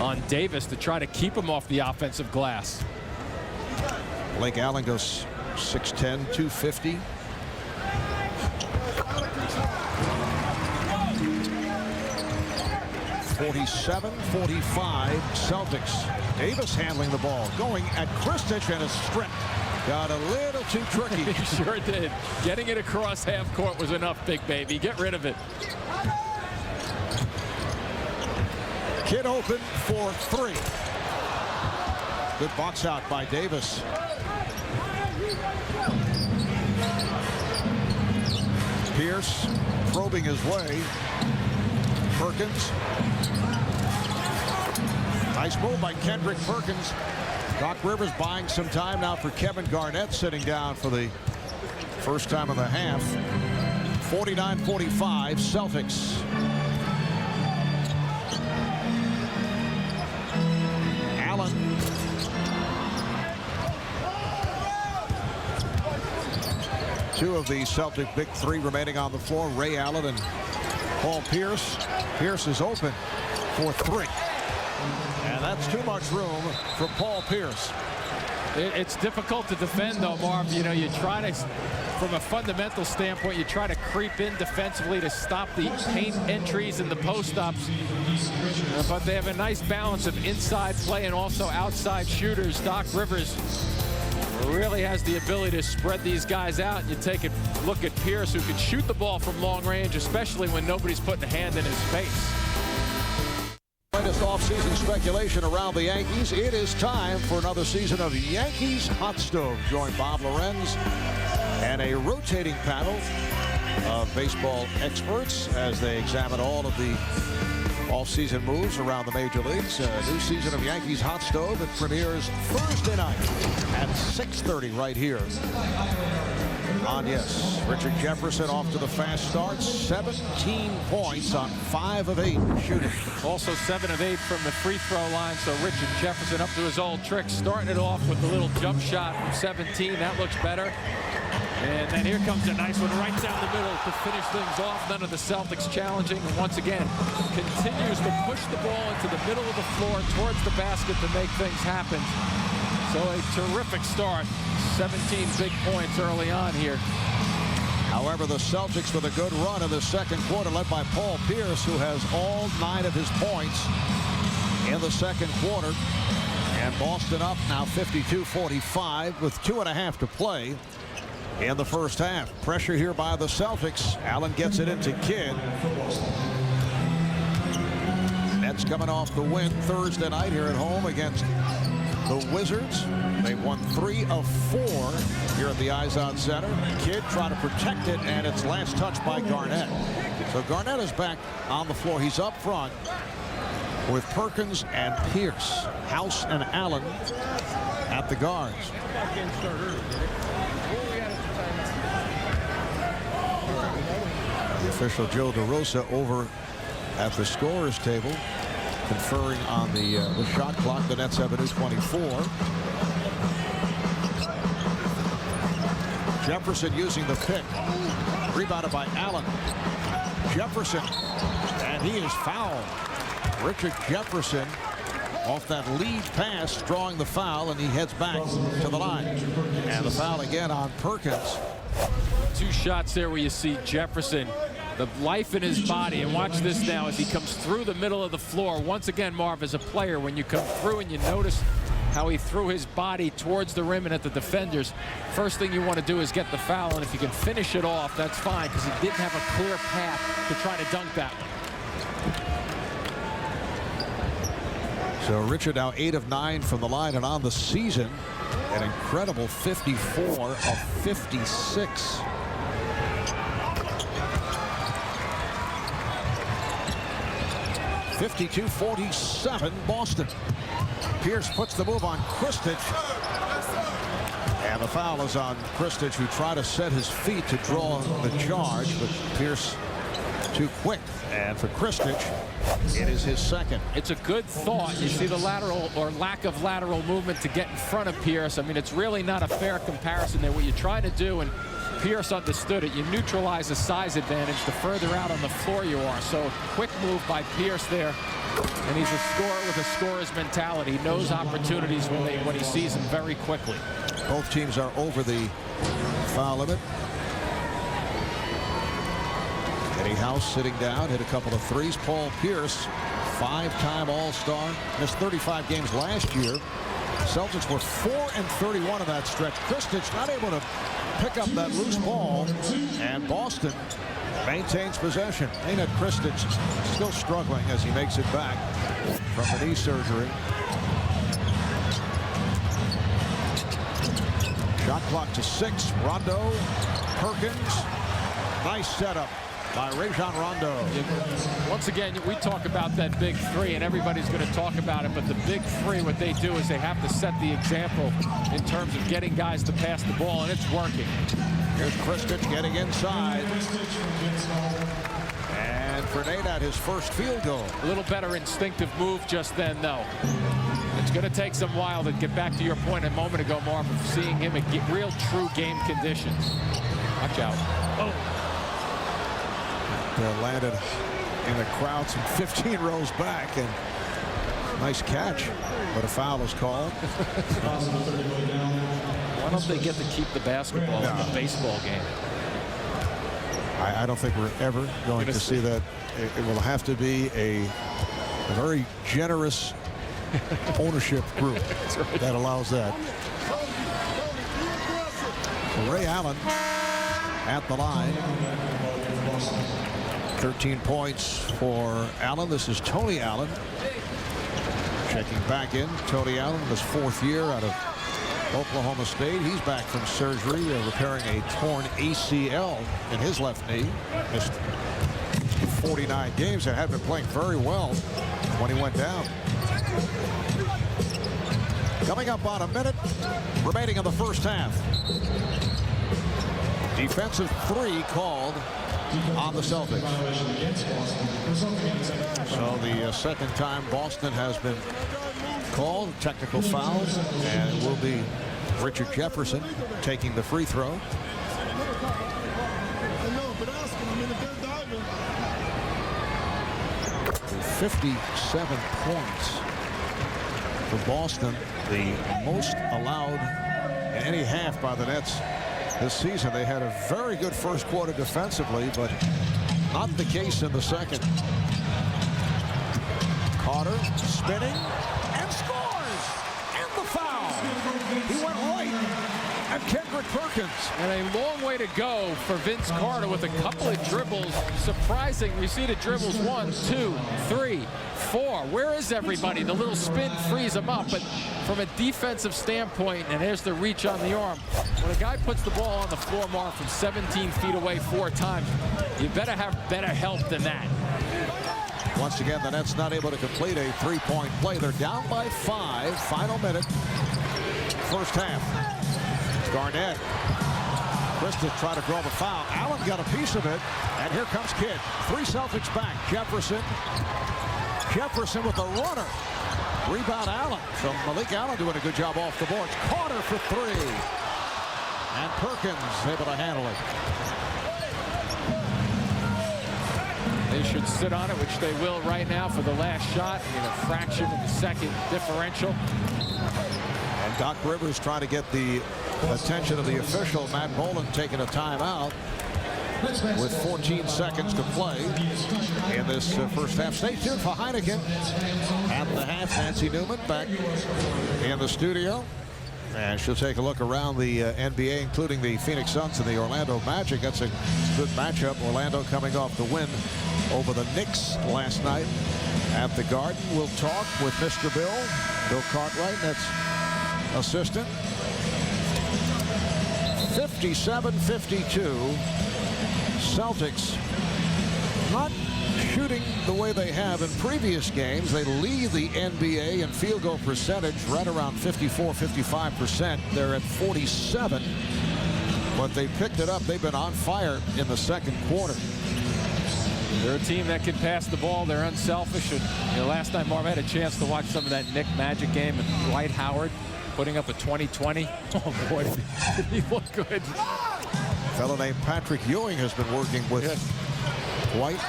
on Davis to try to keep him off the offensive glass.
Blake Allen goes 6'10", 250. (47-45) Celtics. Davis handling the ball, going at Kristich, and a strip. Got a little too tricky.
He sure did. Getting it across half court was enough, big baby. Get rid of it.
Kidd open for 3. Good box out by Davis. Pierce probing his way. Perkins. Nice move by Kendrick Perkins. Doc Rivers buying some time now for Kevin Garnett, sitting down for the first time of the half. 49-45 Celtics. Allen. Two of the Celtic big three remaining on the floor, Ray Allen and Paul Pierce. Pierce is open for three. And that's too much room for Paul Pierce.
It's difficult to defend, though, Marv. You know, you try to, from a fundamental standpoint, you try to creep in defensively to stop the paint entries and the post-ups. But they have a nice balance of inside play and also outside shooters. Doc Rivers really has the ability to spread these guys out. You take a look at Pierce, who can shoot the ball from long range, especially when nobody's putting a hand in his face.
Latest off-season speculation around the Yankees. It is time for another season of Yankees Hot Stove. Join Bob Lorenz and a rotating panel of baseball experts as they examine all of the off-season moves around the major leagues. A new season of Yankees Hot Stove. It premieres Thursday night at 6:30 right here on Yes. Richard Jefferson off to the fast start. 17 points on 5 of 8 shooting.
Also 7 of 8 from the free throw line. So Richard Jefferson up to his old trick, starting it off with a little jump shot from 17. That looks better. And then here comes a nice one right down the middle to finish things off. None of the Celtics challenging. And once again, continues to push the ball into the middle of the floor towards the basket to make things happen. So a terrific start. 17 big points early on here.
However, the Celtics with a good run in the second quarter, led by Paul Pierce, who has all 9 of his points in the second quarter. And Boston up now 52-45 with 2.5 to play in the first half. Pressure here by the Celtics. Allen gets it into Kidd. Nets coming off the win Thursday night here at home against the Wizards. They won 3 of 4 here at the Izod Center. Kidd trying to protect it, and it's last touch by Garnett. So Garnett is back on the floor. He's up front with Perkins and Pierce. House and Allen at the guards. The official Joe DeRosa over at the scorer's table, conferring on the shot clock. The Nets have a new 24. Jefferson using the pick. Rebounded by Allen. Jefferson, and he is fouled. Richard Jefferson off that lead pass, drawing the foul, and he heads back to the line. And the foul again on Perkins.
2 shots there where you see Jefferson, the life in his body. And watch this now as he comes through the middle of the floor. Once again, Marv, as a player, when you come through and you notice how he threw his body towards the rim and at the defenders, first thing you want to do is get the foul. And if you can finish it off, that's fine, because he didn't have a clear path to try to dunk that one.
So Richard now 8 of 9 from the line, and on the season, an incredible 54 of 56. (52-47) Boston. Pierce puts the move on Kristich. And the foul is on Kristich, who tried to set his feet to draw the charge, but Pierce too quick. And for Kristich, it is his second.
It's a good thought. You see the lateral or lack of lateral movement to get in front of Pierce. I mean, it's really not a fair comparison there. What you're trying to do, and Pierce understood it, you neutralize the size advantage the further out on the floor you are. So quick move by Pierce there. And he's a scorer with a scorer's mentality. He knows opportunities when he sees them very quickly.
Both teams are over the foul limit. Eddie House sitting down, hit a couple of threes. Paul Pierce, 5-time All-Star, missed 35 games last year. Celtics were 4-31 in that stretch. Kristich not able to pick up that loose ball, and Boston maintains possession. Nenad Kristich still struggling as he makes it back from the knee surgery. Shot clock to 6. Rondo, Perkins. Nice setup by Rajon Rondo.
Once again, we talk about that big three, and everybody's going to talk about it, but the big three, what they do is they have to set the example in terms of getting guys to pass the ball, and it's working.
Here's Kristich getting inside. And Grenade at his first field goal.
A little better instinctive move just then, though. It's going to take some while to get back to your point a moment ago, Marv, of seeing him in real, true game conditions. Watch out. Oh.
Landed in the crowd some 15 rows back, and nice catch, but a foul is called.
Why don't they get to keep the basketball in the baseball game?
I don't think we're ever going to see that. It will have to be a very generous ownership group that allows that. Ray Allen at the line. 13 points for Allen. This is Tony Allen. Checking back in. Tony Allen, his 4th year out of Oklahoma State. He's back from surgery, repairing a torn ACL in his left knee. Missed 49 games and had been playing very well when he went down. Coming up on a minute remaining in the first half. Defensive 3 called on the Celtics. So the second time Boston has been called technical foul, and it will be Richard Jefferson taking the free throw. 57 points for Boston, the most allowed in any half by the Nets this season. They had a very good first quarter defensively, but not the case in the second. Carter spinning and scores, and the foul. He went right at Kendrick Perkins.
And a long way to go for Vince Carter with a couple of dribbles. Surprising. We see the dribbles 1, 2, 3, 4. Where is everybody? The little spin frees him up, but from a defensive standpoint, and there's the reach on the arm. When a guy puts the ball on the floor, Mark, from 17 feet away 4 times, you better have better help than that.
Once again, the Nets not able to complete a 3-point play. They're down by 5. Final minute. First half. Garnett. Kristich tried to draw the foul. Allen got a piece of it. And here comes Kidd. 3 Celtics back. Jefferson. Jefferson with the runner. Rebound Allen. So Malik Allen doing a good job off the board. Carter for 3. And Perkins able to handle it.
They should sit on it, which they will right now for the last shot in a fraction of a second differential.
And Doc Rivers trying to get the attention of the official. Matt Boland taking a timeout with 14 seconds to play in this first half. Stay tuned for Heineken at the half. Nancy Newman back in the studio. And she'll take a look around the NBA, including the Phoenix Suns and the Orlando Magic. That's a good matchup. Orlando coming off the win over the Knicks last night at the Garden. We'll talk with Mr. Bill Cartwright, that's assistant. 57-52. Celtics not shooting the way they have in previous games. They lead the NBA in field goal percentage right around 54-55%. They're at 47, but they picked it up. They've been on fire in the second quarter.
They're a team that can pass the ball. They're unselfish. And, last night, Marv, had a chance to watch some of that Knick Magic game, and Dwight Howard putting up a 20-20. Oh boy, did he look good.
A fellow named Patrick Ewing has been working with Dwight.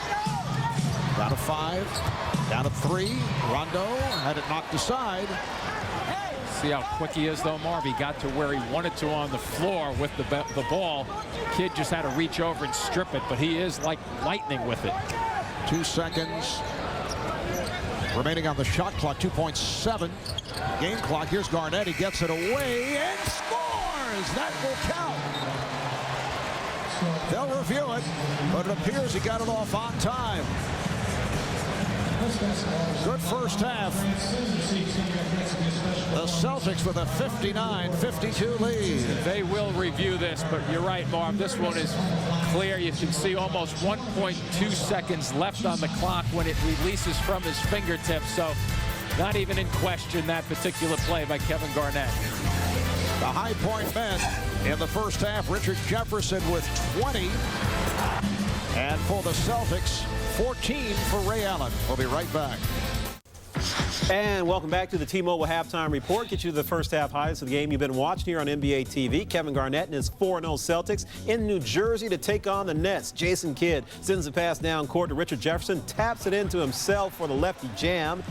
Down to 5, down to 3. Rondo had it knocked aside.
See how quick he is, though, Marv. He got to where he wanted to on the floor with the ball. Kid just had to reach over and strip it, but he is like lightning with it.
2 seconds remaining on the shot clock. 2.7 game clock. Here's Garnett. He gets it away and scores. That will count. They'll review it, but it appears he got it off on time. Good first half. The Celtics with a 59-52 lead.
They will review this, but you're right, Marv. This one is clear. You can see almost 1.2 seconds left on the clock when it releases from his fingertips. So not even in question, that particular play by Kevin Garnett.
The High Point men in the first half. Richard Jefferson with 20. And for the Celtics, 14 for Ray Allen. We'll be right back.
And welcome back to the T-Mobile Halftime Report. Get you the first half highlights of the game you've been watching here on NBA TV. Kevin Garnett and his 4-0 Celtics in New Jersey to take on the Nets. Jason Kidd sends the pass down court to Richard Jefferson, taps it into himself for the lefty jam.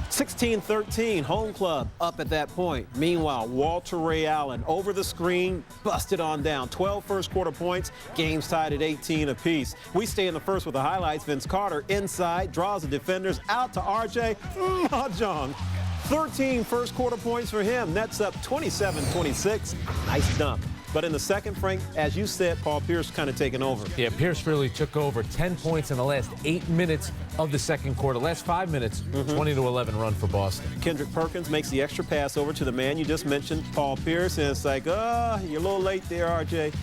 16-13, home club up at that point. Meanwhile, Walter Ray Allen over the screen, busted on down. 12 first quarter points, game's tied at 18 apiece. We stay in the first with the highlights. Vince Carter inside, draws the defenders out to RJ Mahjong. 13 first quarter points for him. Nets up 27-26. Nice dump. But in the second, Frank, as you said, Paul Pierce kind of taking over.
Yeah, Pierce really took over. 10 points in the last 8 minutes of the second quarter. Last 5 minutes, 20-11 run for Boston.
Kendrick Perkins makes the extra pass over to the man you just mentioned, Paul Pierce, and it's like, you're a little late there, RJ.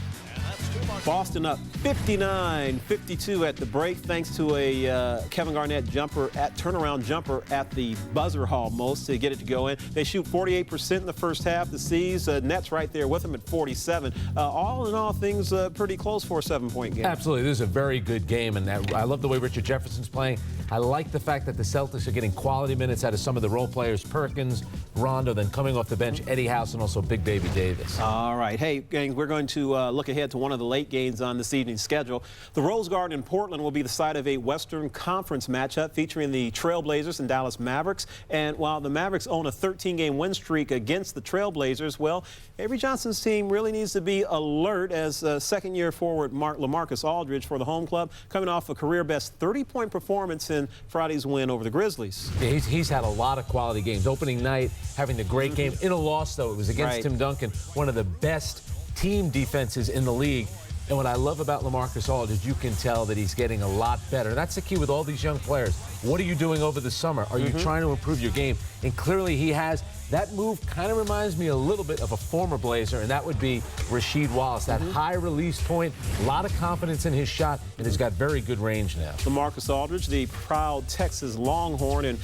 Boston up 59-52 at the break, thanks to a Kevin Garnett turnaround jumper at the buzzer almost to get it to go in. They shoot 48% in the first half. The C's, Nets right there with them at 47. All in all, things pretty close for a 7-point game.
Absolutely. This is a very good game, and I love the way Richard Jefferson's playing. I like the fact that the Celtics are getting quality minutes out of some of the role players, Perkins, Rondo, then coming off the bench, Eddie House, and also Big Baby Davis.
All right. Hey, gang, we're going to look ahead to one of the late games on this evening's schedule. The Rose Garden in Portland will be the site of a Western Conference matchup featuring the Trailblazers and Dallas Mavericks. And while the Mavericks own a 13-game win streak against the Trailblazers, well, Avery Johnson's team really needs to be alert as second-year forward LaMarcus Aldridge for the home club, coming off a career-best 30-point performance in Friday's win over the Grizzlies.
Yeah, he's had a lot of quality games. Opening night, having a great game. In a loss, though, it was against Tim Duncan, one of the best team defenses in the league. And what I love about LaMarcus Aldridge, you can tell that he's getting a lot better. And that's the key with all these young players. What are you doing over the summer? Are you trying to improve your game? And clearly he has. That move kind of reminds me a little bit of a former Blazer, and that would be Rasheed Wallace. That high release point, a lot of confidence in his shot, and has got very good range now.
LaMarcus Aldridge, the proud Texas Longhorn, and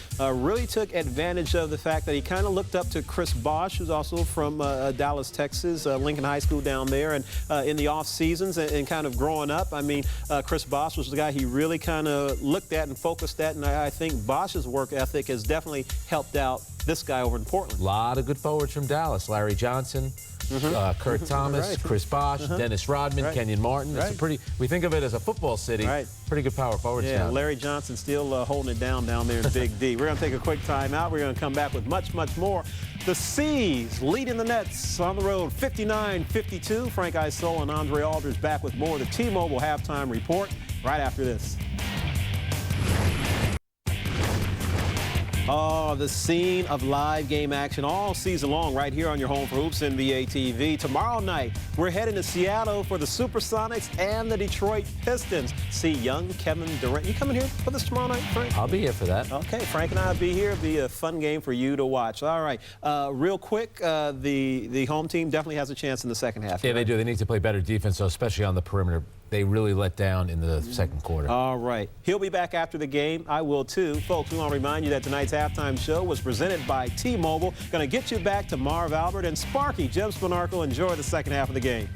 really took advantage of the fact that he kind of looked up to Chris Bosh, who's also from Dallas, Texas, Lincoln High School down there, and in the off seasons and kind of growing up. I mean, Chris Bosh was the guy he really kind of looked at and focused at, and I think Bosh's work ethic has definitely helped out this guy over in Portland.
A lot of good forwards from Dallas. Larry Johnson, Kurt Thomas, Chris Bosh, Dennis Rodman, Kenyon Martin. It's a pretty, we think of it as a football city. Pretty good power forwards now.
Larry Johnson still holding it down there in Big D. We're going to take a quick timeout. We're going to come back with much, much more. The C's leading the Nets on the road 59-52. Frank Isola and Andre Aldridge back with more of the T-Mobile Halftime Report right after this. Oh, the scene of live game action all season long right here on your home for Hoops NBA TV. Tomorrow night, we're heading to Seattle for the Supersonics and the Detroit Pistons. See young Kevin Durant. You coming here for this tomorrow night, Frank?
I'll be here for that.
Okay, Frank and I will be here. It'll be a fun game for you to watch. All right, real quick, the home team definitely has a chance in the second half.
Yeah, they do. They need to play better defense, though, especially on the perimeter. They really let down in the second quarter.
All right. He'll be back after the game. I will, too. Folks, we want to remind you that tonight's halftime show was presented by T-Mobile. Going to get you back to Marv Albert and Sparky. Jim Spanarkel. Enjoy the second half of the game.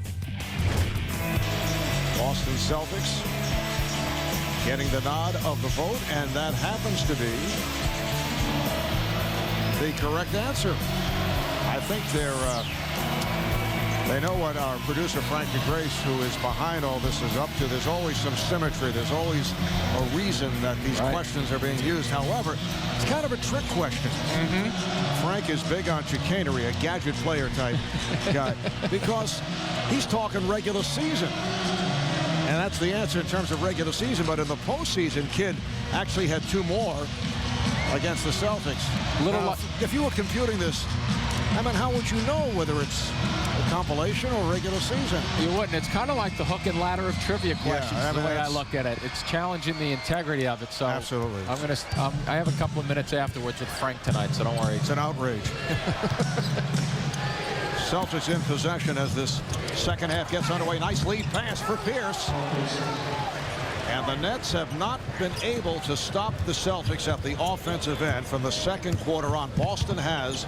Boston Celtics getting the nod of the vote, and that happens to be the correct answer. I think they know what our producer, Frank DeGrace, who is behind all this, is up to. There's always some symmetry. There's always a reason that these questions are being used. However, it's kind of a trick question. Frank is big on chicanery, a gadget player type guy, because he's talking regular season. And that's the answer in terms of regular season. But in the postseason, Kidd actually had 2 more against the Celtics. If you were computing this, I mean, how would you know whether it's compilation or regular season?
You wouldn't. It's kind of like the hook and ladder of trivia questions,
I mean,
the way I look at it. It's challenging the integrity of it. So
absolutely.
I have a couple of minutes afterwards with Frank tonight, so don't worry.
It's an outrage. Celtics in possession as this second half gets underway. Nice lead pass for Pierce. And the Nets have not been able to stop the Celtics at the offensive end from the second quarter on. Boston has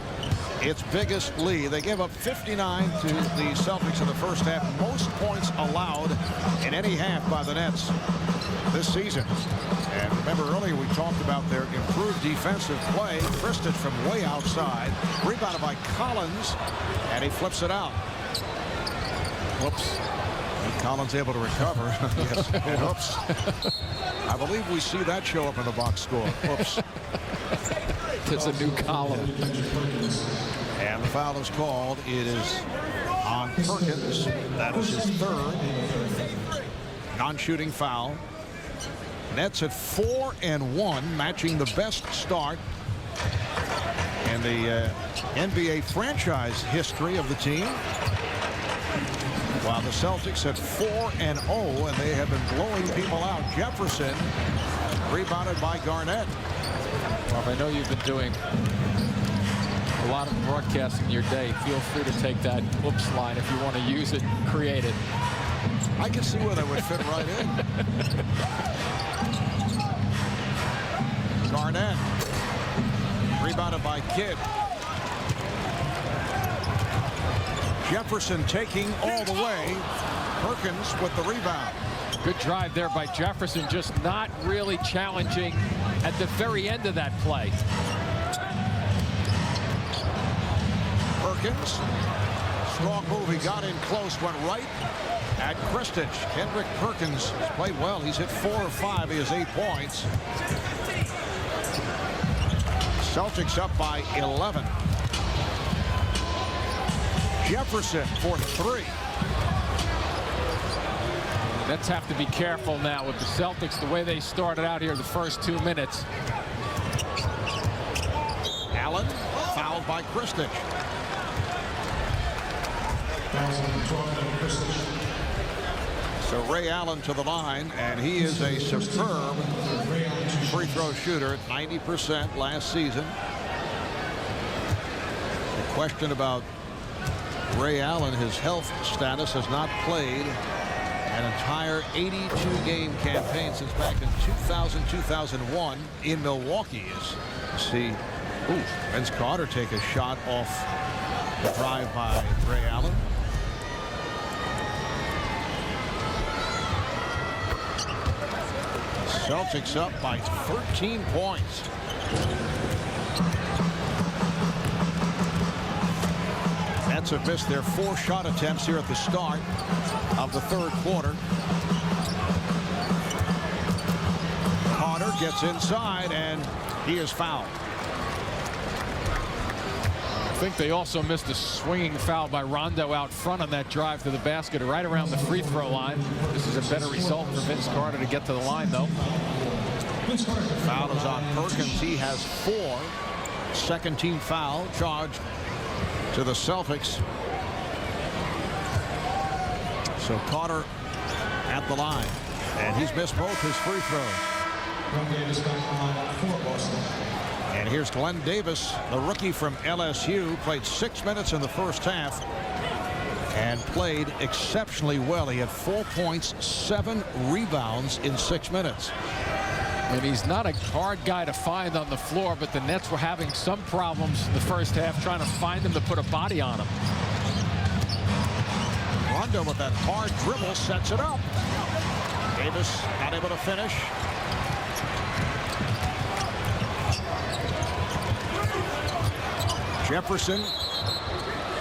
its biggest lead. They gave up 59 to the Celtics in the first half. Most points allowed in any half by the Nets this season. And remember earlier we talked about their improved defensive play. Kristich from way outside. Rebounded by Collins. And he flips it out. Whoops. And Collins able to recover. Yes. Oops. I believe we see that show up in the box score. Whoops.
There's a new column.
And the foul is called. It is on Perkins. That is his third non-shooting foul. Nets at 4-1, matching the best start in the NBA franchise history of the team. While the Celtics at 4-0, and they have been blowing people out. Jefferson rebounded by Garnett.
Well, if I know you've been doing a lot of broadcasting in your day, feel free to take that whoops line if you want to use it, create it.
I can see where that would fit right in. Garnett rebounded by Kidd. Jefferson taking all the way. Perkins with the rebound.
Good drive there by Jefferson, just not really challenging at the very end of that play.
Perkins, strong move. He got in close, went right at Kristich. Kendrick Perkins has played well. He's hit 4 of 5. He has 8 points. Celtics up by 11. Jefferson for 3.
Nets have to be careful now with the Celtics, the way they started out here the first 2 minutes.
Allen fouled by Kristich. So Ray Allen to the line, and he is a superb free throw shooter at 90% last season. The question about Ray Allen, his health status, has not played an entire 82-game campaign since back in 2000-2001 in Milwaukee. As you see Vince Carter take a shot off the drive by Ray Allen. Celtics up by 13 points. Nets have missed their 4 shot attempts here at the start of the third quarter. Carter gets inside, and he is fouled.
I think they also missed a swinging foul by Rondo out front on that drive to the basket right around the free throw line. This is a better result for Vince Carter to get to the line, though.
Foul is on Perkins. He has 4. Second team foul charged to the Celtics. So Carter at the line, and he's missed both his free throws. And here's Glenn Davis, the rookie from LSU, played 6 minutes in the first half and played exceptionally well. He had 4 points, 7 rebounds in 6 minutes.
And he's not a hard guy to find on the floor, but the Nets were having some problems in the first half trying to find him to put a body on him.
Rondo with that hard dribble sets it up. Davis not able to finish. Jefferson,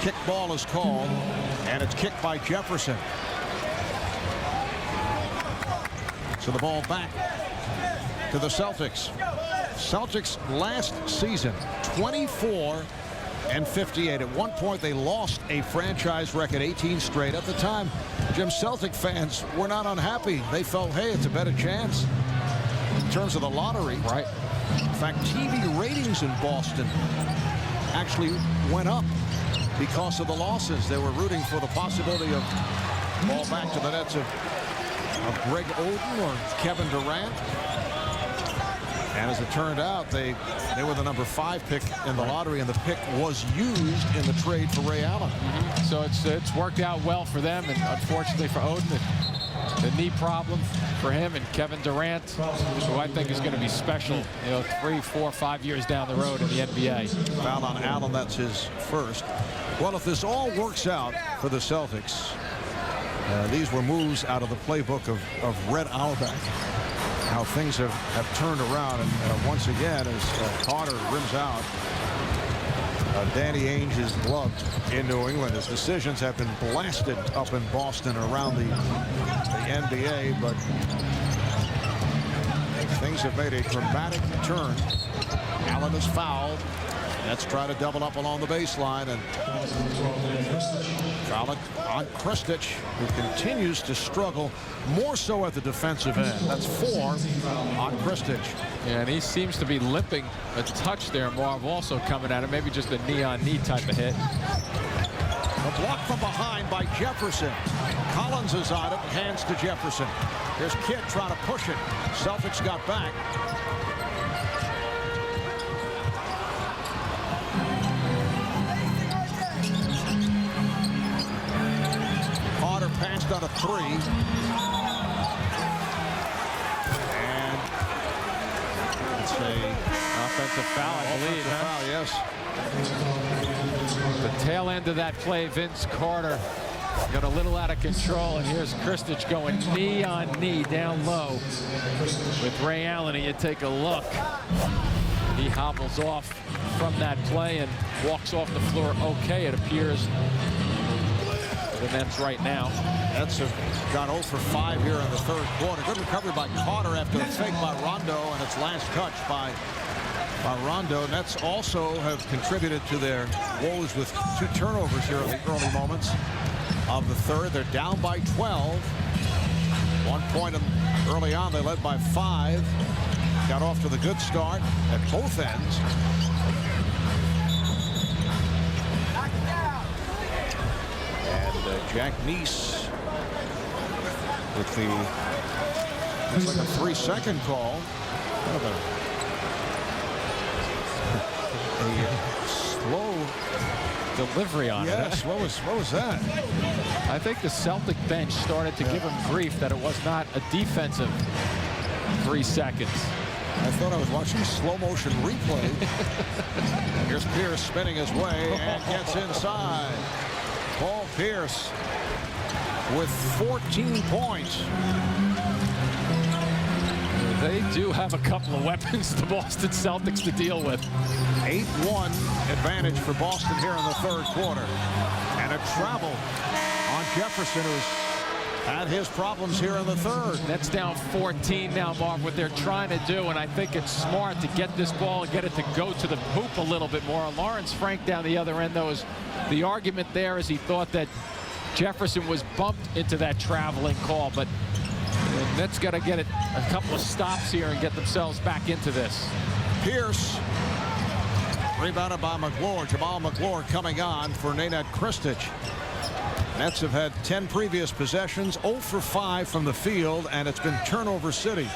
kick ball is called, and it's kicked by Jefferson. So the ball back to the Celtics. Celtics last season 24-58. At one point they lost a franchise record 18 straight. At the time, Jim, Celtic fans were not unhappy. They felt, hey, it's a better chance in terms of the lottery.
Right.
In fact, TV ratings in Boston actually went up because of the losses. They were rooting for the possibility of ball back to the nets of Greg Oden or Kevin Durant. And as it turned out, they were the number 5 pick in the lottery, and the pick was used in the trade for Ray Allen.
So it's worked out well for them, and unfortunately for Oden, the knee problem for him, and Kevin Durant, who I think is going to be special, 3, 4, 5 years down the road in the NBA.
Foul on Allen, that's his first. Well, if this all works out for the Celtics, these were moves out of the playbook of Red Auerbach. How things have turned around, and once again, as Carter rims out Danny Ainge's glove in New England. His decisions have been blasted up in Boston around the NBA, but things have made a dramatic turn. Allen is fouled. Let's try to double up along the baseline, and foul it on Kristich, who continues to struggle more so at the defensive end. That's 4 on Kristich.
Yeah, and he seems to be limping a touch there. Marv also coming at him, maybe just a knee-on-knee type of hit.
A block from behind by Jefferson. Collins is on it, hands to Jefferson. Here's Kidd trying to push it. Celtics got back. Carter passed on a 3. And it's a
offensive foul, I believe.
Foul, yes.
The tail end of that play, Vince Carter got a little out of control, and here's Kristich going knee on knee down low with Ray Allen. And you take a look, he hobbles off from that play and walks off the floor okay, it appears, for the Nets right now.
Nets have gone 0 for 5 here in the third quarter. Good recovery by Carter after a fake by Rondo, and its last touch by Rondo. Nets also have contributed to their woes with 2 turnovers here in the early moments of the third. They're down by 12. 1 point early on. They led by 5. Got off to the good start at both ends. And Jack Neese with the, looks like a 3-second call. A slow
delivery on it.
Yes, what was that?
I think the Celtic bench started to give him grief that it was not a defensive 3 seconds.
I thought I was watching a slow motion replay. Here's Pierce spinning his way and gets inside. Paul Pierce with 14 points.
They do have a couple of weapons, the Boston Celtics, to deal with.
8-1 advantage for Boston here in the third quarter. And a travel on Jefferson, who's had his problems here in the third.
Nets down 14 now, Marv, what they're trying to do, and I think it's smart to get this ball and get it to go to the hoop a little bit more. Lawrence Frank down the other end, though, is the argument there is he thought that Jefferson was bumped into that traveling call, but the Nets got to get it a couple of stops here and get themselves back into this.
Pierce rebounded by McGlure. Jamal McGlure coming on for Nenad Kristich. Nets have had 10 previous possessions, 0 for 5 from the field, and it's been turnover city.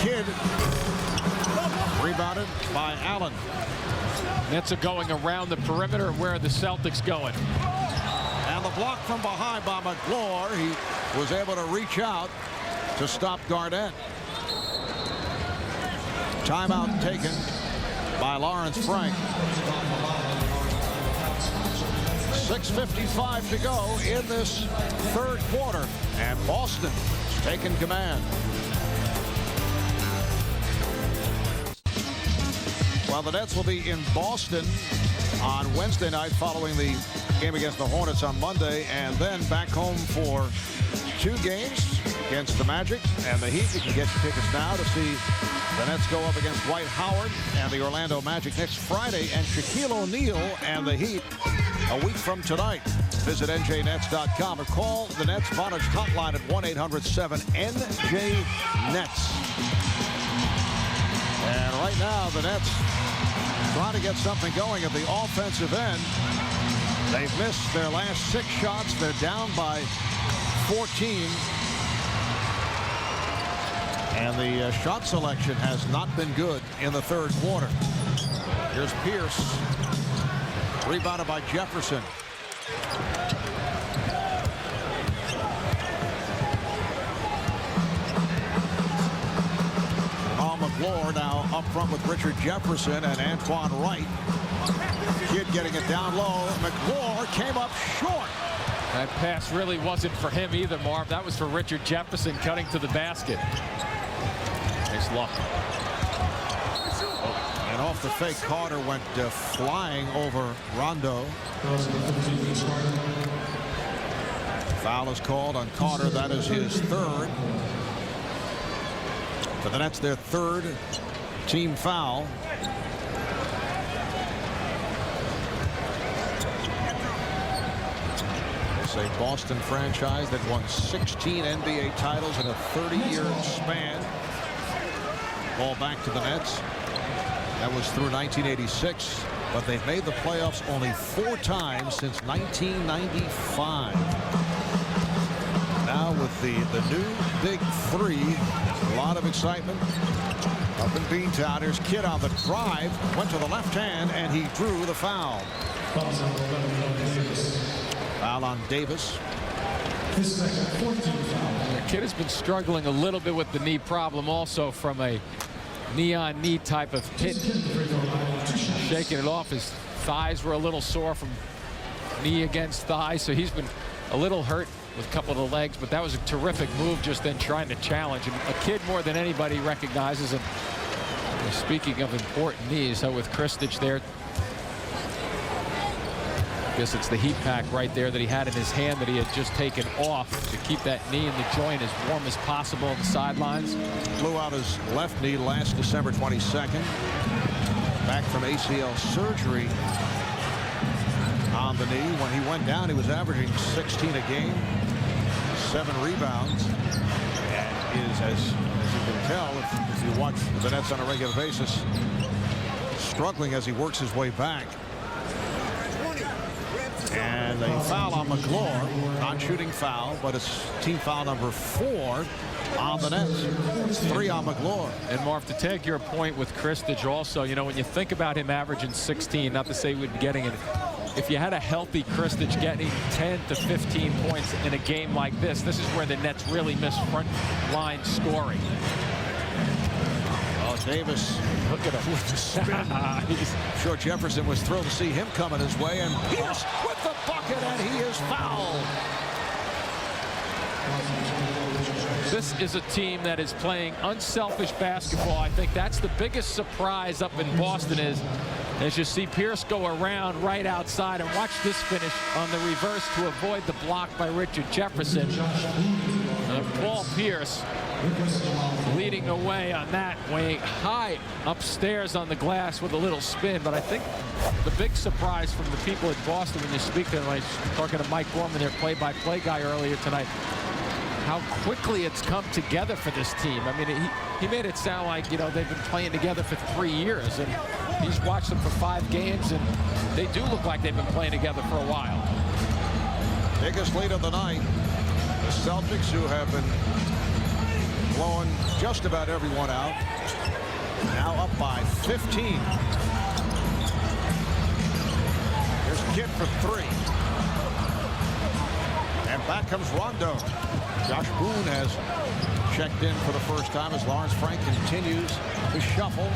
Kidd rebounded by Allen.
Nets are going around the perimeter. Where are the Celtics going?
And the block from behind by McGlure. He was able to reach out to stop Garnett. Timeout taken by Lawrence Frank. 6:55 to go in this third quarter, and Boston is taking command. Well, the Nets will be in Boston on Wednesday night following the game against the Hornets on Monday, and then back home for 2 games against the Magic and the Heat. You can get your tickets now to see the Nets go up against Dwight Howard and the Orlando Magic next Friday, and Shaquille O'Neal and the Heat a week from tonight. Visit NJNets.com or call the Nets Vonage hotline at 1-800-7-NJ-NETS. And right now, the Nets trying to get something going at the offensive end. They've missed their last 6 shots. They're down by 14. And the shot selection has not been good in the third quarter. Here's Pierce. Rebounded by Jefferson. McClure now up front with Richard Jefferson and Antoine Wright. Kidd getting it down low. McClure came up short.
That pass really wasn't for him either, Marv. That was for Richard Jefferson cutting to the basket. Nice luck.
And off the fake, Carter went flying over Rondo. Foul is called on Carter. That is his third. For the Nets, their third team foul. It's a Boston franchise that won 16 NBA titles in a 30-year span. Ball back to the Nets. That was through 1986, but they've made the playoffs only 4 times since 1995. Now with the new big 3, a lot of excitement up in Beantown. Here's Kidd on the drive, went to the left hand, and he drew the foul. Foul on Davis.
Kidd has been struggling a little bit with the knee problem, also from a knee-on-knee type of hit. Shaking it off. His thighs were a little sore from knee against thigh, so he's been a little hurt with a couple of the legs, but that was a terrific move just then trying to challenge. And a Kidd more than anybody recognizes him. Speaking of important knees, so with Kristich there, I guess it's the heat pack right there that he had in his hand that he had just taken off to keep that knee in the joint as warm as possible on the sidelines.
Blew out his left knee last December 22nd. Back from ACL surgery on the knee. When he went down, he was averaging 16 a game, 7 rebounds, and is, as you can tell if you watch the Nets on a regular basis, struggling as he works his way back. And a foul on McClure, non-shooting foul, but it's team foul number 4 on the Nets. It's 3 on McClure.
And Marv, to take your point with Kristich also, you know, when you think about him averaging 16, not to say we'd be getting it, if you had a healthy Kristich getting 10 to 15 points in a game like this, this is where the Nets really miss front line scoring.
Oh, Davis, look at him with the spin. I'm sure Jefferson was thrilled to see him coming his way, and Pierce with the bucket, and he is fouled.
This is a team that is playing unselfish basketball. I think that's the biggest surprise up in Boston is as you see Pierce go around right outside, and watch this finish on the reverse to avoid the block by Richard Jefferson. Paul Pierce leading away on that, way high upstairs on the glass with a little spin. But I think the big surprise from the people at Boston, when you speak to them, I was talking to Mike Gorman, their play-by-play guy earlier tonight, how quickly it's come together for this team. I mean, he made it sound like, you know, they've been playing together for 3 years, and he's watched them for 5 games, and they do look like they've been playing together for a while.
Biggest lead of the night. The Celtics, who have been blowing just about everyone out, now up by 15. Here's Kidd for 3. And back comes Rondo. Josh Boone has checked in for the first time as Lawrence Frank continues to shuffle.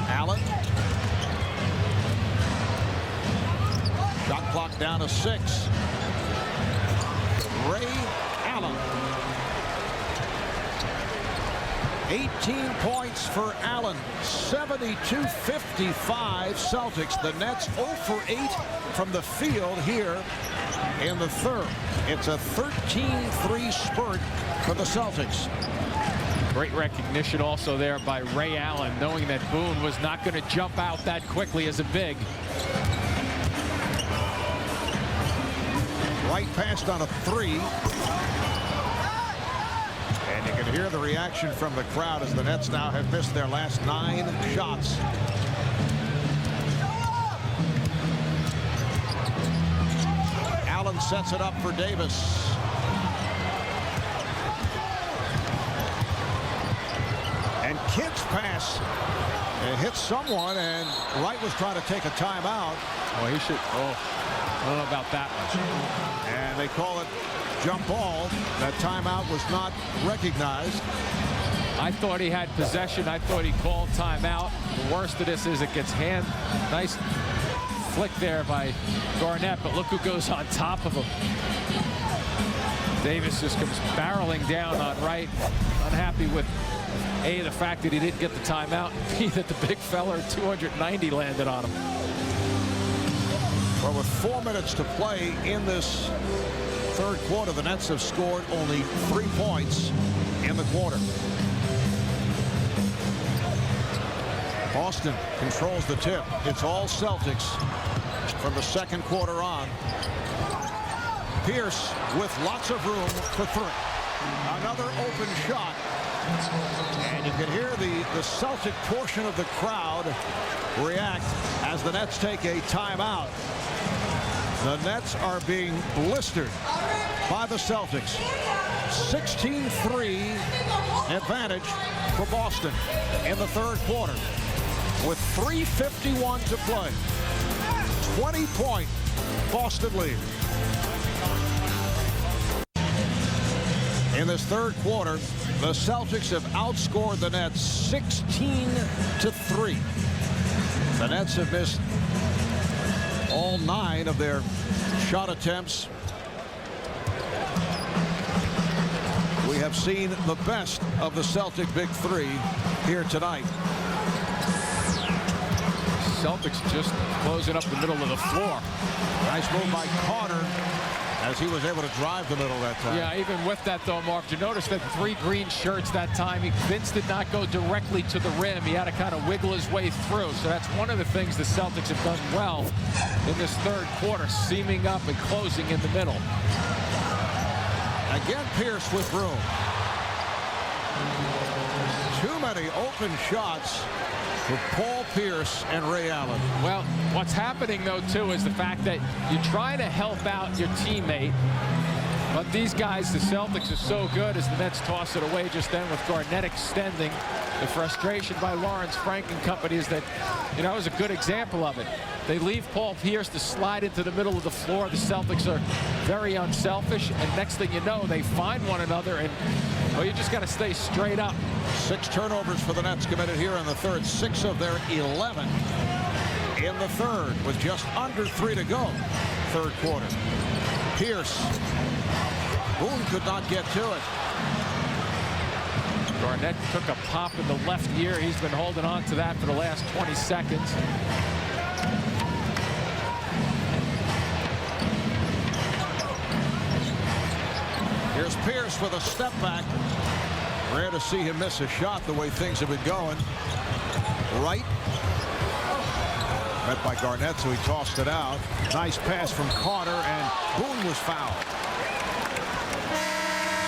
Allen. Shot clock down to 6. Ray Allen. 18 points for Allen. 72-55 Celtics. The Nets 0 for 8 from the field here in the third. It's a 13-3 spurt for the Celtics.
Great recognition also there by Ray Allen, knowing that Boone was not going to jump out that quickly as a big.
Right passed on a 3. And you can hear the reaction from the crowd as the Nets now have missed their last 9 shots. Allen sets it up for Davis. And Kidd's pass hits someone, and Wright was trying to take a timeout.
Oh, he should. Oh, I don't know about that one.
And they call it jump ball. That timeout was not recognized.
I thought he had possession. I thought he called timeout. The worst of this is it gets nice flick there by Garnett, but look who goes on top of him. Davis just comes barreling down on Wright. Unhappy with A, the fact that he didn't get the timeout, and B, that the big fella 290 landed on him.
Well, with 4 minutes to play in this third quarter, the Nets have scored only 3 points in the quarter. Boston controls the tip. It's all Celtics from the second quarter on. Pierce with lots of room for 3. Another open shot. And you can hear the Celtic portion of the crowd react as the Nets take a timeout. The Nets are being blistered by the Celtics. 16-3 advantage for Boston in the third quarter with 3:51 to play. 20-point Boston lead. In this third quarter, the Celtics have outscored the Nets 16-3. The Nets have missed all 9 of their shot attempts. We have seen the best of the Celtic Big Three here tonight.
Celtics just closing up the middle of the floor.
Nice move by Carter as he was able to drive the middle that time.
Yeah, even with that, though, Mark, did you notice that 3 green shirts that time? Vince did not go directly to the rim. He had to kind of wiggle his way through. So that's one of the things the Celtics have done well in this third quarter, seaming up and closing in the middle.
Again, Pierce with room. Too many open shots for Paul Pierce and Ray Allen.
Well, what's happening, though, too, is the fact that you try to help out your teammate, but these guys, the Celtics, are so good as the Nets toss it away just then with Garnett extending. The frustration by Lawrence Frank and company is that, you know, it was a good example of it. They leave Paul Pierce to slide into the middle of the floor. The Celtics are very unselfish, and next thing you know, they find one another, and, well, you just got to stay straight up.
6 turnovers for the Nets committed here in the third. 6 of their 11 in the third with just under 3 to go. Third quarter. Pierce. Boone could not get to it.
Garnett took a pop in the left ear. He's been holding on to that for the last 20 seconds.
Here's Pierce with a step back. Rare to see him miss a shot the way things have been going. Right. Met by Garnett, so he tossed it out. Nice pass from Carter, and Boone was fouled.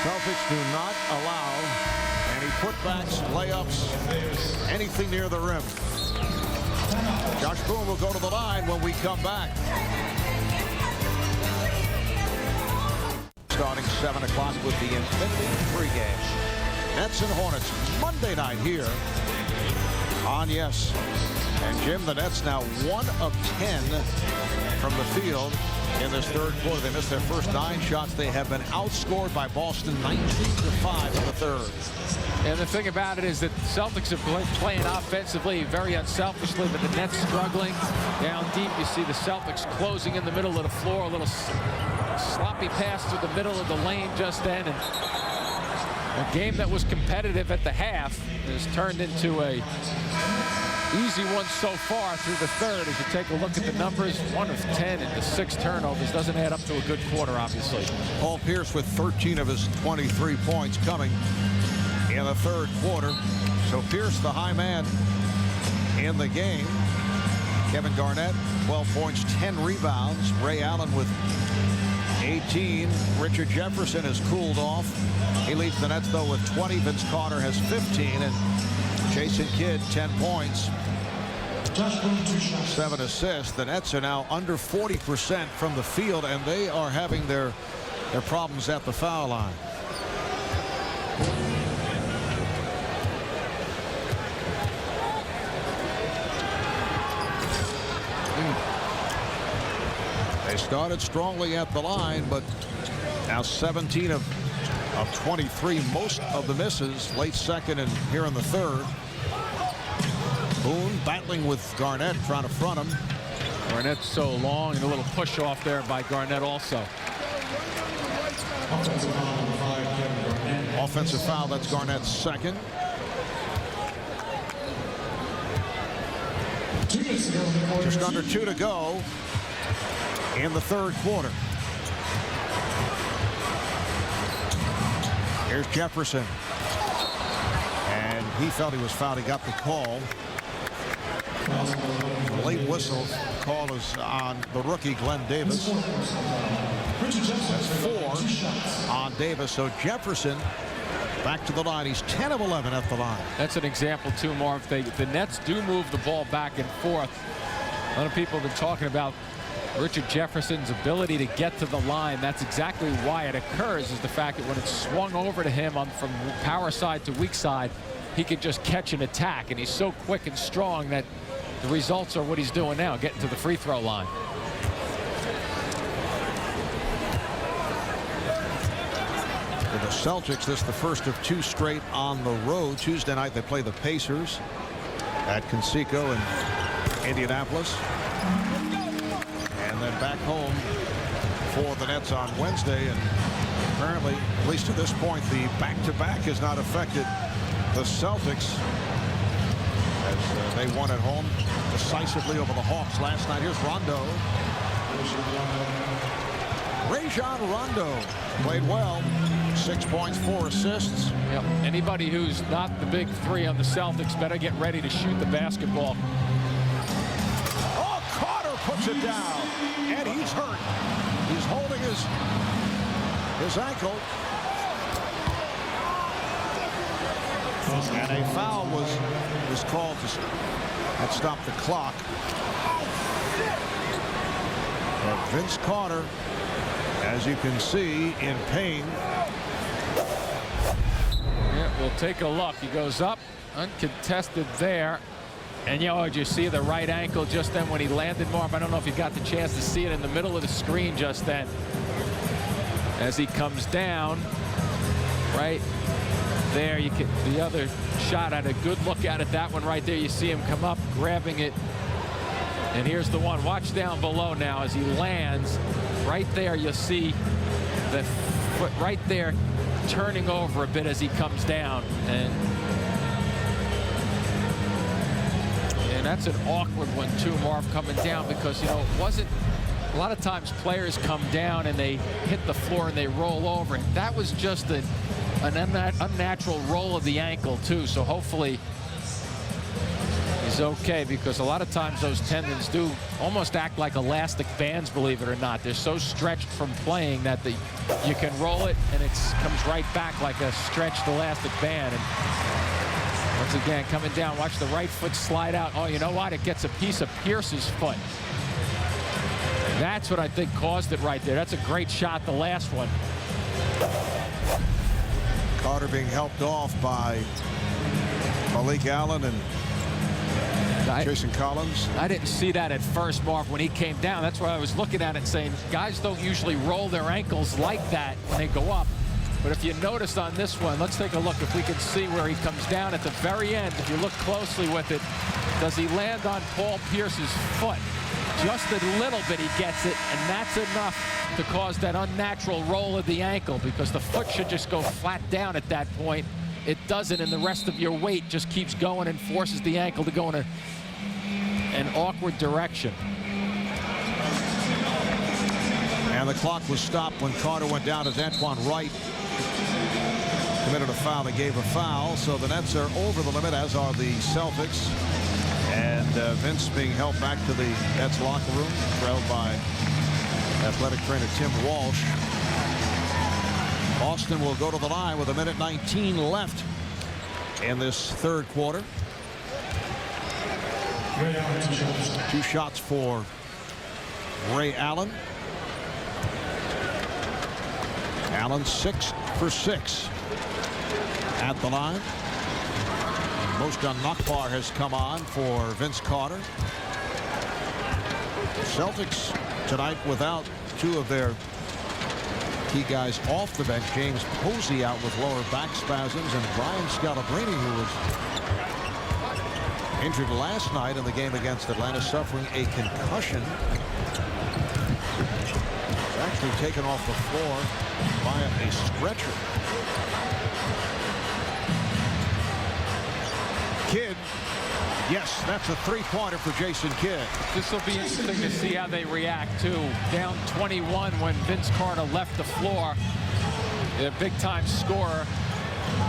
Celtics do not allow any putbacks, layups, anything near the rim. Josh Boone will go to the line when we come back. Starting 7 o'clock with the Infinity pregame. Nets and Hornets Monday night here on Yes. And Jim, the Nets now 1 of 10 from the field in this third quarter. They missed their first 9 shots. They have been outscored by Boston 19-5 in the third.
And the thing about it is that the Celtics are playing offensively very unselfishly, but the Nets struggling down deep. You see the Celtics closing in the middle of the floor, a little sloppy pass through the middle of the lane just then, and a game that was competitive at the half has turned into a easy one so far through the third. As you take a look at the numbers, 1 of 10 into 6 turnovers doesn't add up to a good quarter, obviously.
Paul Pierce with 13 of his 23 points coming in the third quarter. So Pierce, the high man in the game. Kevin Garnett, 12 points, 10 rebounds. Ray Allen with 18. Richard Jefferson has cooled off. He leads the Nets, though, with 20. Vince Carter has 15, and Jason Kidd, 10 points, 7 assists. The Nets are now under 40% from the field, and they are having their problems at the foul line. They started strongly at the line, but now 17 of 23, most of the misses late second and here in the third. Boone battling with Garnett, trying to front him.
Garnett's so long, and a little push off there by Garnett also.
Offensive foul, that's Garnett's second. Just under 2 to go in the third quarter. Here's Jefferson. And he felt he was fouled. He got the call. The late whistle call is on the rookie, Glenn Davis. That's 4 on Davis. So Jefferson back to the line. He's 10 of 11 at the line.
That's an example, too, Marv. The Nets do move the ball back and forth. A lot of people have been talking about Richard Jefferson's ability to get to the line. That's exactly why it occurs, is the fact that when it's swung over to him from power side to weak side, he can just catch an attack. And he's so quick and strong that the results are what he's doing now, getting to the free throw line.
For the Celtics, this is the first of 2 straight on the road. Tuesday night they play the Pacers at Conseco in Indianapolis. And then back home for the Nets on Wednesday. And apparently, at least to this point, the back-to-back has not affected the Celtics as they won at home decisively over the Hawks last night. Here's Rondo. Rajon Rondo played well. 6 points, 4 assists.
Yep. Anybody who's not the big 3 on the Celtics better get ready to shoot the basketball.
Oh, Carter puts it down, and he's hurt. He's holding his ankle. And a foul was called that stopped the clock. But Vince Carter, as you can see, in pain.
Yeah, we'll take a look. He goes up, uncontested there. And, you know, did you see the right ankle just then when he landed, Marv? I don't know if you got the chance to see it in the middle of the screen just then. As he comes down, right there, you can, the other shot, had a good look at it. That one right there, you see him come up, grabbing it. And here's the one. Watch down below now as he lands. Right there, you'll see the foot right there turning over a bit as he comes down. And that's an awkward one, too, Marv, coming down, because, you know, it wasn't. A lot of times players come down and they hit the floor and they roll over. And that was just an unnatural roll of the ankle, too. So hopefully he's okay, because a lot of times those tendons do almost act like elastic bands, believe it or not. They're so stretched from playing that you can roll it and it comes right back like a stretched elastic band. And once again, coming down, watch the right foot slide out. Oh, you know what? It gets a piece of Pierce's foot. That's what I think caused it right there. That's a great shot, the last one.
Carter being helped off by Malik Allen and Jason Collins.
I didn't see that at first, Marv, when he came down. That's why I was looking at it saying, guys don't usually roll their ankles like that when they go up. But if you noticed on this one, let's take a look if we can see where he comes down at the very end. If you look closely with it, does he land on Paul Pierce's foot? Just a little bit he gets it, and that's enough to cause that unnatural roll of the ankle, because the foot should just go flat down at that point. It doesn't, and the rest of your weight just keeps going and forces the ankle to go in an awkward direction.
And the clock was stopped when Carter went down as Antoine Wright committed a foul. They gave a foul, so the Nets are over the limit, as are the Celtics. And Vince being held back to the Nets locker room, trailed by athletic trainer Tim Walsh. Boston will go to the line with 1:19 left in this third quarter. 2 shots for Ray Allen. Allen 6 for 6 at the line. Mostan Nakbar has come on for Vince Carter. Celtics tonight without 2 of their key guys off the bench. James Posey out with lower back spasms, and Brian Scalabrine, who was injured last night in the game against Atlanta, suffering a concussion. He's actually taken off the floor via a stretcher. Kidd, yes, that's a 3-pointer for Jason Kidd.
This will be interesting to see how they react to down 21 when Vince Carter left the floor. A big-time scorer.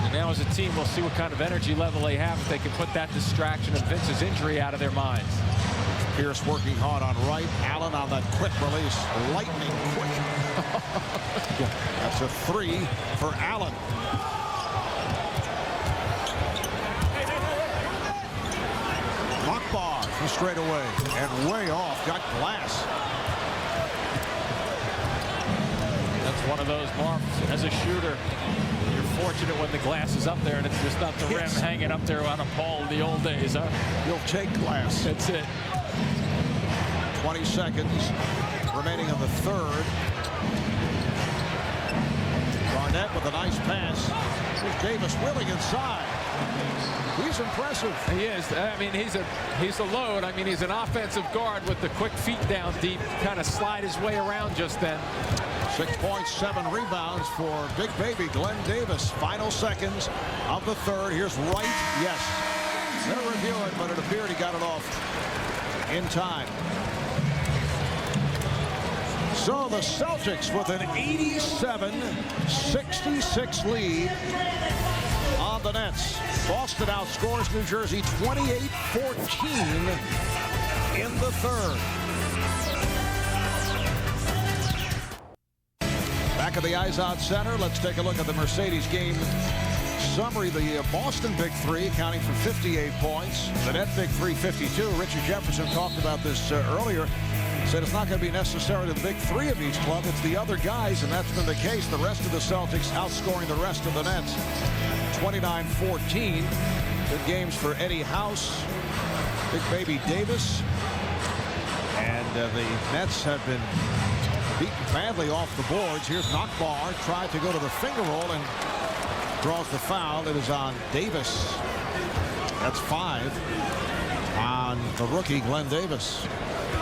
And now as a team, we'll see what kind of energy level they have if they can put that distraction of Vince's injury out of their minds.
Pierce working hard on right. Allen on that quick release. Lightning quick. That's a 3 for Allen. Nakbar from straight away and way off. Got glass.
That's one of those, Marv, as a shooter. You're fortunate when the glass is up there and it's just not the rim hanging up there on a pole in the old days, huh?
You'll take glass.
That's it.
20 seconds remaining in the third. Garnett with a nice pass. Here's Davis willing inside. He's impressive.
He is. I mean, he's a load. I mean, he's an offensive guard with the quick feet down deep, kind of slide his way around just then.
6 points, 7 rebounds for big baby Glenn Davis. Final seconds of the third. Here's Wright. Yes. They'll review it, but it appeared he got it off in time. So the Celtics with an 87-66 lead on the Nets. Boston outscores New Jersey 28-14 in the third. Back at the Izod Center, let's take a look at the Mercedes game summary. The Boston Big Three accounting for 58 points. The Net Big Three 52. Richard Jefferson talked about this earlier. Said it's not going to be necessarily the big three of each club. It's the other guys, and that's been the case. The rest of the Celtics outscoring the rest of the Nets 29-14. Good games for Eddie House, big baby Davis. And the Nets have been beaten badly off the boards. Here's Nakbar, tried to go to the finger roll and draws the foul. It is on Davis. That's 5 on the rookie Glenn Davis.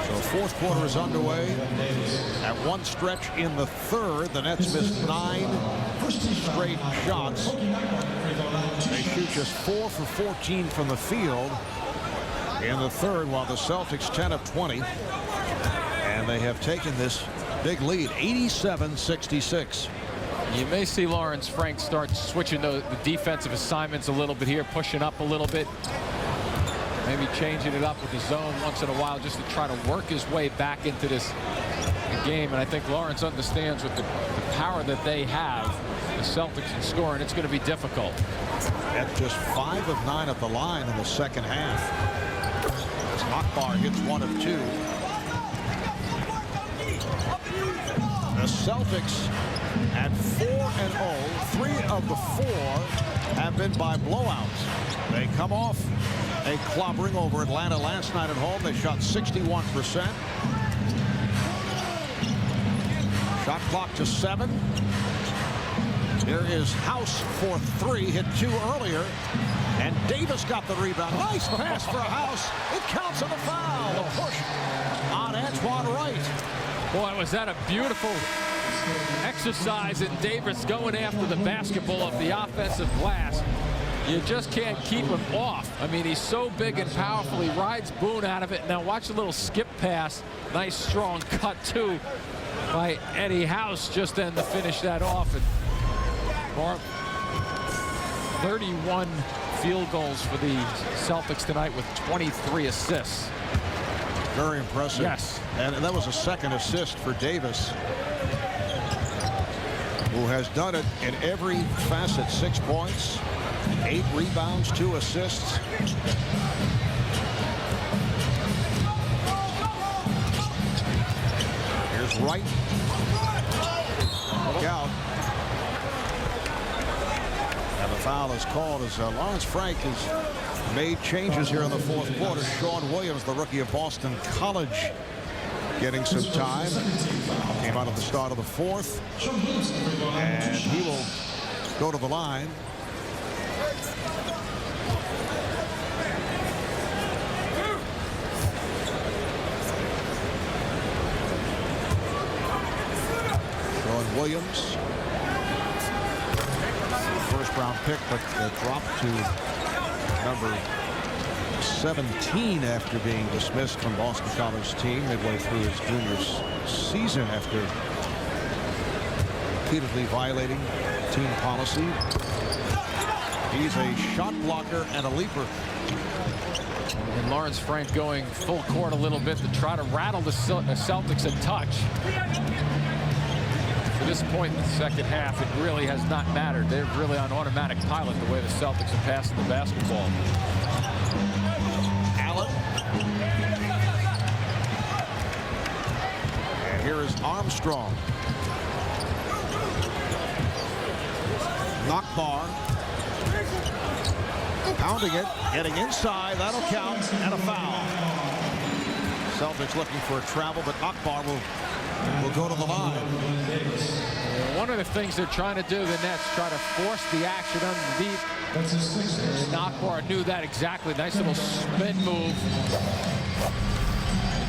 So fourth quarter is underway. At one stretch in the third, the Nets missed 9 straight shots. They shoot just 4 for 14 from the field in the third, while the Celtics 10 of 20. And they have taken this big lead, 87-66.
You may see Lawrence Frank start switching the defensive assignments a little bit here, pushing up a little bit. Maybe changing it up with the zone once in a while just to try to work his way back into this game. And I think Lawrence understands with the power that they have, the Celtics in scoring, it's going to be difficult.
At just 5 of 9 at the line in the second half. As Nakbar hits 1 of 2. The Celtics at 4-0. 3 of the 4 have been by blowouts. They come off a clobbering over Atlanta last night at home. They shot 61%. Shot clock to 7. There is House for 3, hit 2 earlier. And Davis got the rebound. Nice pass for House. It counts on the foul. A push on Antoine Wright.
Boy, was that a beautiful exercise in Davis going after the basketball of the offensive glass. You just can't keep him off. I mean, he's so big and powerful. He rides Boone out of it. Now watch a little skip pass. Nice strong cut too by Eddie House just then to finish that off. And 31 field goals for the Celtics tonight with 23 assists.
Very impressive.
Yes.
And that was a second assist for Davis. who has done it in every facet. 6 points, 8 rebounds, 2 assists. Here's Wright. Look out. And the foul is called as Lawrence Frank has made changes here in the fourth quarter. Sean Williams, the rookie of Boston College, getting some time. Came out at the start of the fourth. And he will go to the line. Sean Williams, first round pick, but dropped to number 17 after being dismissed from Boston College team midway through his junior season after repeatedly violating team policy. He's a shot blocker and a leaper.
And Lawrence Frank going full court a little bit to try to rattle the Celtics a touch. To this point in the second half, it really has not mattered. They're really on automatic pilot the way the Celtics are passing the basketball.
Allen. And here is Armstrong. Knockbar. Pounding it, getting inside, that'll count, and a foul. Celtics looking for a travel, but Knockbar will go to the line.
One of the things they're trying to do, the Nets, try to force the action underneath. Knockbar knew that exactly. Nice little spin move.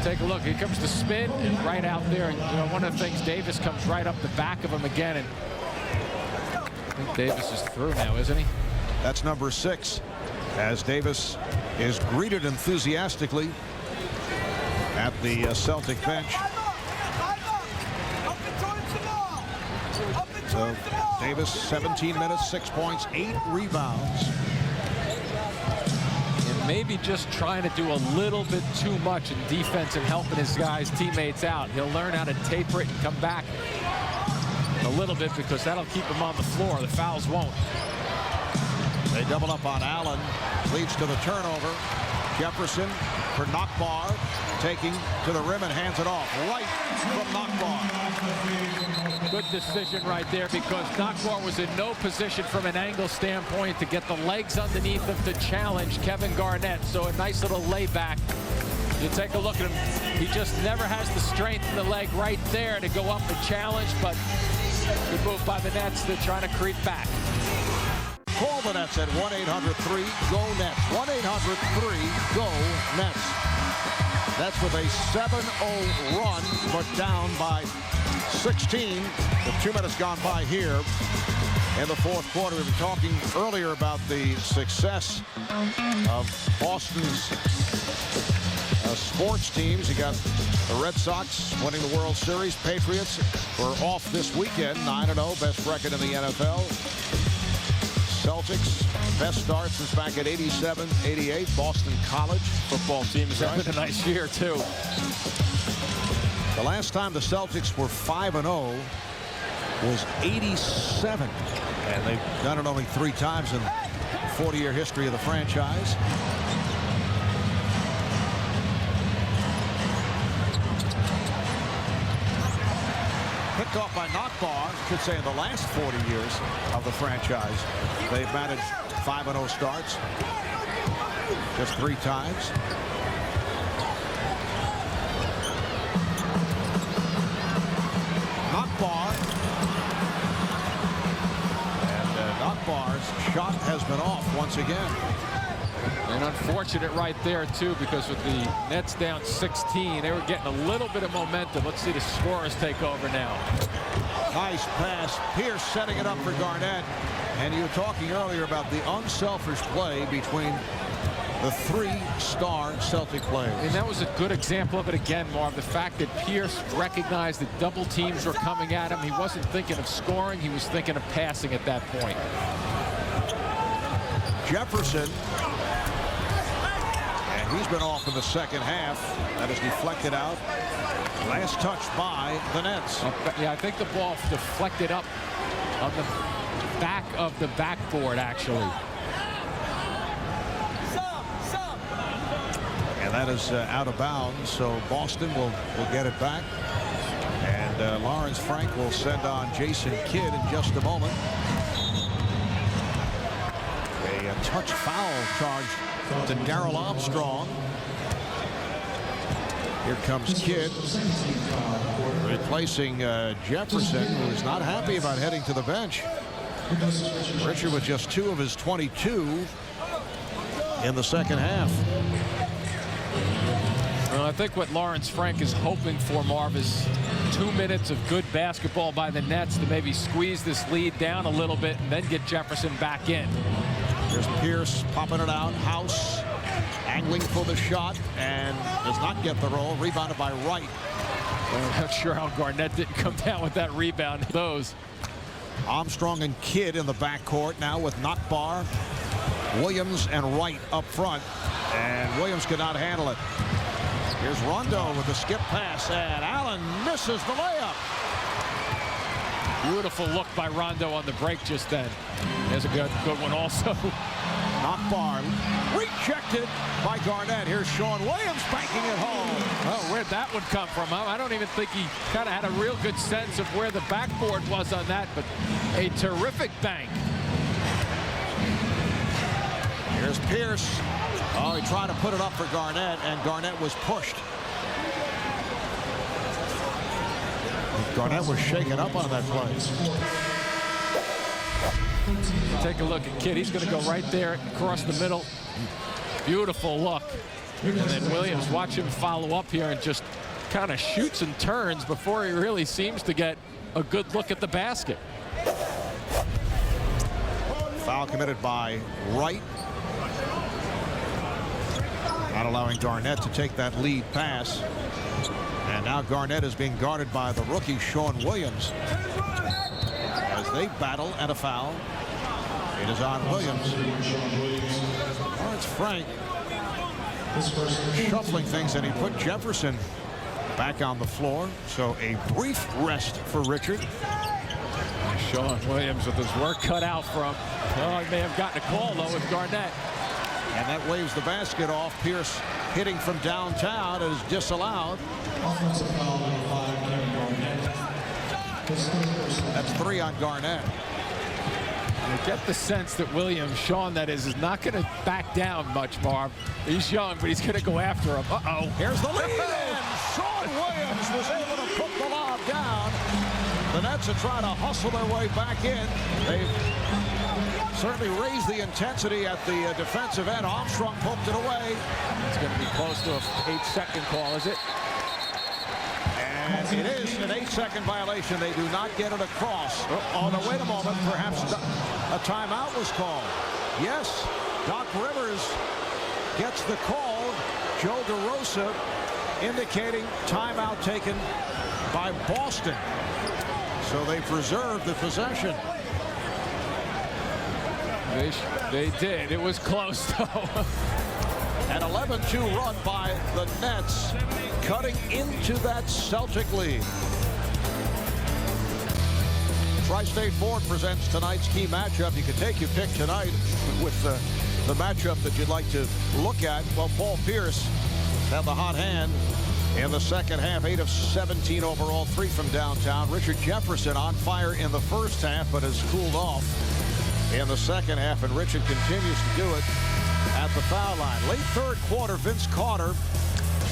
Take a look. Here comes the spin, and right out there. And, one of the things, Davis comes right up the back of him again, and I think Davis is through now, isn't he?
That's number 6, as Davis is greeted enthusiastically at the Celtic bench. So Davis, 17 minutes, 6 points, 8 rebounds.
And maybe just trying to do a little bit too much in defense and helping his guys, teammates out. He'll learn how to taper it and come back a little bit, because that'll keep him on the floor. The fouls won't.
They double up on Allen. Leads to the turnover. Jefferson for Knockbar. Taking to the rim and hands it off. Right from Knockbar.
Good decision right there, because Knockbar was in no position from an angle standpoint to get the legs underneath him to challenge Kevin Garnett. So a nice little layback. You take a look at him. He just never has the strength in the leg right there to go up and challenge, but good move by the Nets. They're trying to creep back.
Call the Nets at 1-800-3-GO-NETS. 1-800-3-GO-NETS. That's with a 7-0 run, but down by 16 with 2 minutes gone by here in the fourth quarter. We were talking earlier about the success of Boston's sports teams. You got the Red Sox winning the World Series. Patriots were off this weekend, 9-0, best record in the NFL. Celtics, best start since back at 87-88. Boston College
football team is having a nice year, too.
The last time the Celtics were 5-0 was 87. And they've done it only 3 times in the 40-year history of the franchise. Picked off by Knockbar, should say in the last 40 years of the franchise. They've managed 5-0 starts just 3 times. Knockbar. And Knockbar's shot has been off once again.
And unfortunate right there, too, because with the Nets down 16, they were getting a little bit of momentum. Let's see the scorers take over now.
Nice pass. Pierce setting it up for Garnett. And you were talking earlier about the unselfish play between the 3-star Celtic players.
And that was a good example of it again, Marv. The fact that Pierce recognized that double teams were coming at him. He wasn't thinking of scoring. He was thinking of passing at that point.
Jefferson. And He's been off in the second half. That is deflected out. Last touch by the Nets.
Yeah, I think the ball deflected up on the back of the backboard, actually.
And that is out of bounds, so Boston will get it back. And Lawrence Frank will send on Jason Kidd in just a moment. A touch foul charged to Darrell Armstrong. Here comes Kidd, replacing Jefferson, who is not happy about heading to the bench. Richard with just 2 of his 22 in the second half.
Well, I think what Lawrence Frank is hoping for, Marv, is 2 minutes of good basketball by the Nets to maybe squeeze this lead down a little bit and then get Jefferson back in.
Here's Pierce popping it out. House angling for the shot and does not get the roll. Rebounded by Wright.
Well, I'm not sure how Garnett didn't come down with that rebound. Those.
Armstrong and Kidd in the backcourt now with Nakbar, Williams, and Wright up front. And Williams could not handle it. Here's Rondo with the skip pass, and Allen misses the layup.
Beautiful look by Rondo on the break just then. There's a good one also.
Nakbar rejected by Garnett. Here's Sean Williams banking it home.
Oh, where'd that one come from? I don't even think he kind of had a real good sense of where the backboard was on that, but a terrific bank.
Here's Pierce. Oh, he tried to put it up for Garnett, and Garnett was pushed. Garnett was shaken up on that play.
Take a look at Kidd. He's going to go right there across the middle. Beautiful look. And then Williams, watch him follow up here and just kind of shoots and turns before he really seems to get a good look at the basket.
Foul committed by Wright. Not allowing Garnett to take that lead pass. And now Garnett is being guarded by the rookie Sean Williams. As they battle and a foul. It is on Williams. Lawrence Frank shuffling things, and he put Jefferson back on the floor. So a brief rest for Richard.
Sean Williams with his work cut out for him. Oh, he may have gotten a call, though, with Garnett.
And that waves the basket off. Pierce hitting from downtown is disallowed. That's 3 on Garnett.
You get the sense that Williams, Sean that is not going to back down much, Marv. He's young, but he's going to go after him. Uh-oh.
Here's the lead, and Sean Williams was able to put the lob down. The Nets are trying to hustle their way back in. They've certainly raised the intensity at the defensive end. Armstrong poked it away.
It's going to be close to an 8-second call, is it?
And it is an 8-second violation. They do not get it across. Oh, no, wait a moment. Perhaps a timeout was called. Yes, Doc Rivers gets the call. Joe DeRosa indicating timeout taken by Boston. So they preserved the possession.
They did. It was close, though.
An 11-2 run by the Nets, cutting into that Celtic lead. Tri-State Ford presents tonight's key matchup. You can take your pick tonight with the matchup that you'd like to look at. Well, Paul Pierce had the hot hand in the second half, 8 of 17 overall, 3 from downtown. Richard Jefferson on fire in the first half, but has cooled off in the second half, and Richard continues to do it at the foul line. Late third quarter, Vince Carter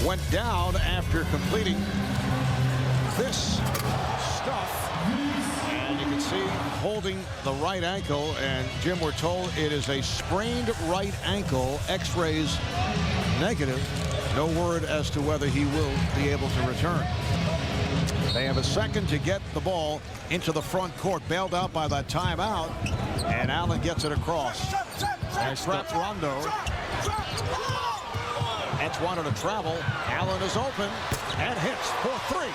went down after completing this stuff. And you can see holding the right ankle, and Jim, we're told it is a sprained right ankle. X-rays negative. No word as to whether he will be able to return. They have a second to get the ball into the front court, bailed out by that timeout, and Allen gets it across. And traps Rondo. Nets wanted to travel. Allen is open and hits for 3.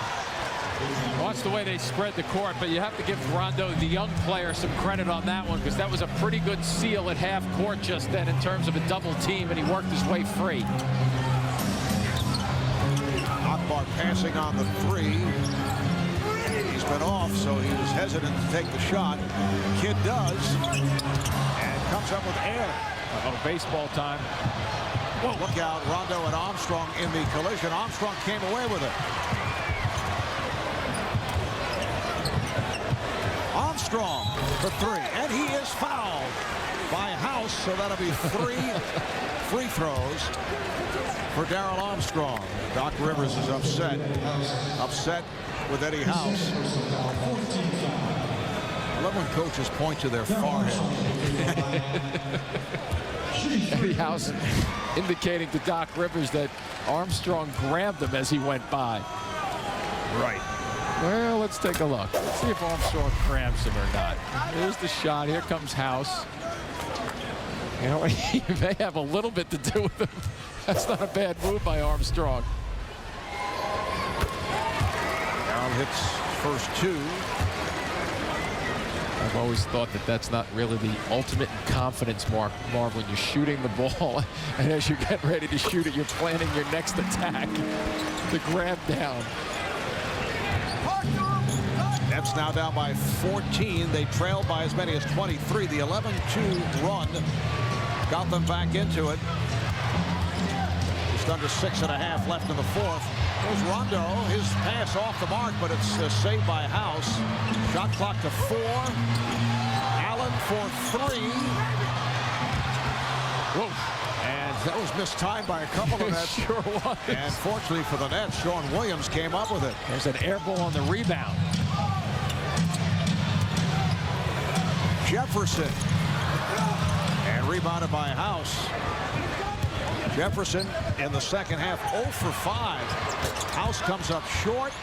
Watch the way they spread the court, but you have to give Rondo, the young player, some credit on that one, because that was a pretty good seal at half court just then in terms of a double team, and he worked his way free.
Knockbar passing on the 3. He's been off, so he was hesitant to take the shot. Kidd does, and comes up with air.
Baseball time.
Whoa. Look out, Rondo and Armstrong in the collision. Armstrong came away with it. Armstrong for 3, and he is fouled by House, so that'll be 3 free throws for Darrell Armstrong. Doc Rivers is upset with Eddie House. I love when coaches point to their forehead.
Eddie House indicating to Doc Rivers that Armstrong grabbed him as he went by.
Right.
Well, let's take a look. Let's see if Armstrong cramps him or not. Here's the shot. Here comes House. You know, he may have a little bit to do with him. That's not a bad move by Armstrong.
Now hits first 2.
I've always thought that that's not really the ultimate in confidence, Marv, when you're shooting the ball, and as you get ready to shoot it, you're planning your next attack. The grab down.
Nets now down by 14. They trailed by as many as 23. The 11-2 run got them back into it. Just under 6.5 left in the 4th. There's Rondo. His pass off the mark, but it's saved by House. Shot clock to 4. Allen for 3. Whoa. And that was mistimed by a couple of Nets.
It sure was.
And fortunately for the Nets, Sean Williams came up with it.
There's an air ball on the rebound.
Jefferson. And rebounded by House. Jefferson in the second half 0 for 5. House comes up short.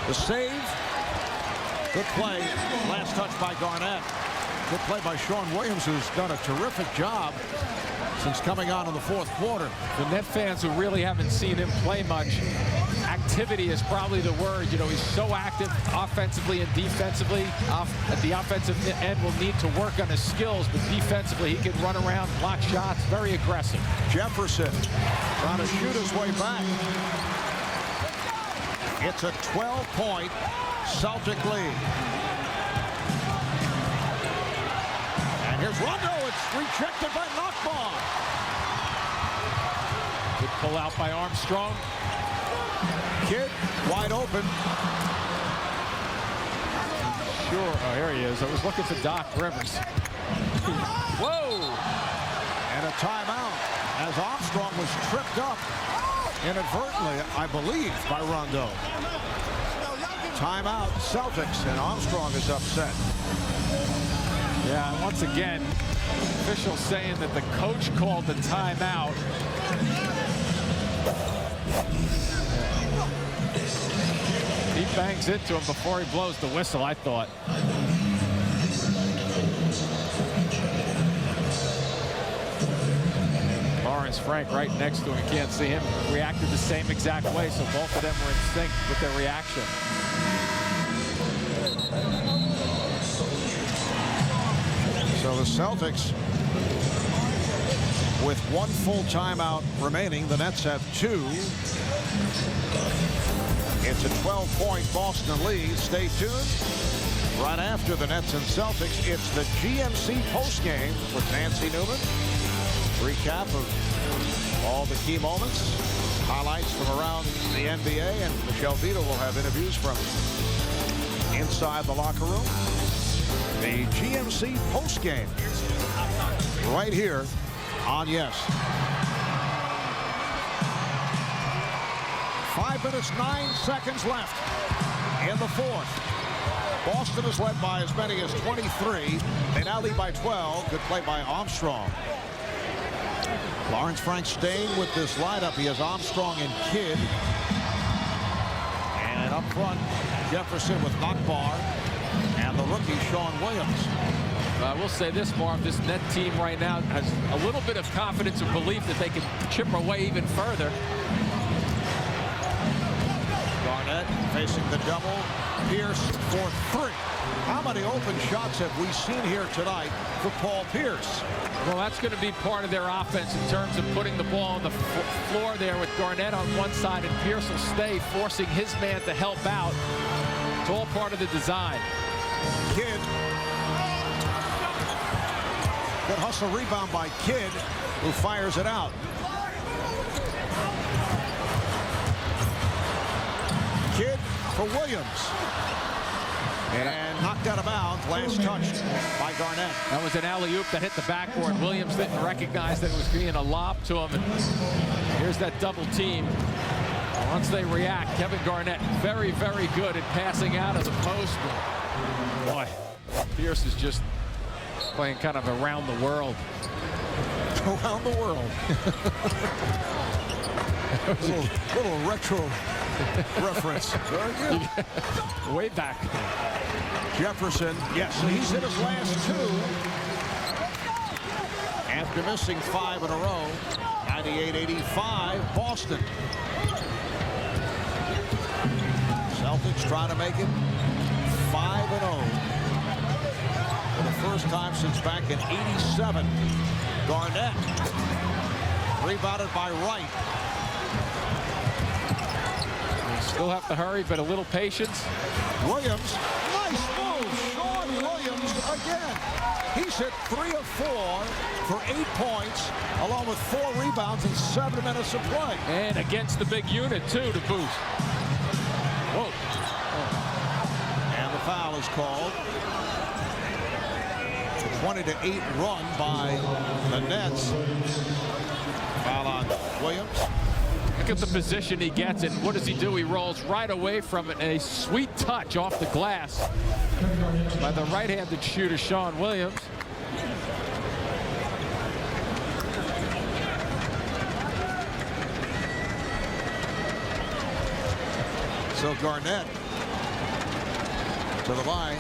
The save. Good play. Last touch by Garnett. Good play by Sean Williams, who's done a terrific job since coming on in the 4th quarter.
The Net fans who really haven't seen him play much, activity is probably the word. You know, he's so active offensively and defensively. At the offensive end, will need to work on his skills, but defensively, he can run around, block shots, very aggressive.
Jefferson trying to shoot his way back. It's a 12-point Celtic lead. And here's Rondo. It's rejected by Knockbar.
Good pull out by Armstrong.
Kidd wide open.
Sure. Oh, here he is. I was looking for Doc Rivers. Whoa!
And a timeout as Armstrong was tripped up inadvertently, I believe, by Rondo. Timeout Celtics, and Armstrong is upset.
Yeah, once again, officials saying that the coach called the timeout. He bangs into him before he blows the whistle, I thought. Lawrence Frank right next to him. You can't see him. Reacted the same exact way, so both of them were in sync with their reaction.
So the Celtics with 1 full timeout remaining. The Nets have 2. It's a 12-point Boston lead. Stay tuned. Right after the Nets and Celtics, it's the GMC postgame with Nancy Newman. Recap of all the key moments, highlights from around the NBA, and Michelle Vito will have interviews from inside the locker room. The GMC postgame right here on Yes. 5 minutes, 9 seconds left in the 4th. Boston is led by as many as 23. They now lead by 12. Good play by Armstrong. Lawrence Frank staying with this lineup. He has Armstrong and Kidd. And up front, Jefferson with Knockbar and the rookie Sean Williams.
I will say this, Marv, this Net team right now has a little bit of confidence and belief that they can chip away even further.
Garnett facing the double. Pierce for three. How many open shots have we seen here tonight for Paul Pierce?
Well, that's going to be part of their offense in terms of putting the ball on the floor there with Garnett on one side and Pierce will stay, forcing his man to help out. It's all part of the design.
Kidd. Good hustle rebound by Kidd, who fires it out. Kidd for Williams. And knocked out of bounds. Last touched by Garnett.
That was an alley-oop that hit the backboard. Williams didn't recognize that it was being a lob to him. And here's that double team. Once they react, Kevin Garnett very, very good at passing out of the post. Boy, Pierce is just playing kind of around the world.
Around the world. little retro reference. Very good.
Way back.
Jefferson, yes, he's hit his last two. After missing 5 in a row. 98-85, Boston. Celtics trying to make it 5-0. For the first time since back in '87. Garnett. Rebounded by Wright.
Still have to hurry, but a little patience.
Williams, nice move. Sean Williams again. He's hit 3 of 4 for 8 points, along with 4 rebounds in 7 minutes of play.
And against the big unit, too, to boot. Whoa.
And the foul is called. A 20-8 run by the Nets. Foul on Williams.
Look at the position he gets in. What does he do? He rolls right away from it. And a sweet touch off the glass by the right-handed shooter, Sean Williams.
So Garnett to the line.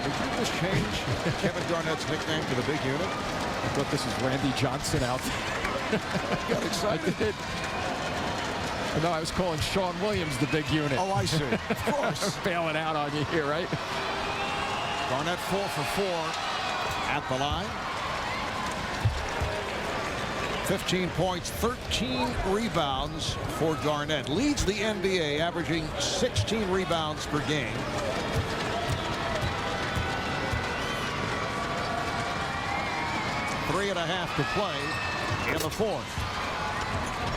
Did you just change Kevin Garnett's nickname to the big unit?
I thought this was Randy Johnson out there.
Got excited.
I did. No, I was calling Sean Williams the big unit.
Oh, I see. Of course.
Bailing out on you here, right?
Garnett 4 for 4 at the line. 15 points, 13 rebounds for Garnett. Leads the NBA, averaging 16 rebounds per game. Three and a half to play in the fourth.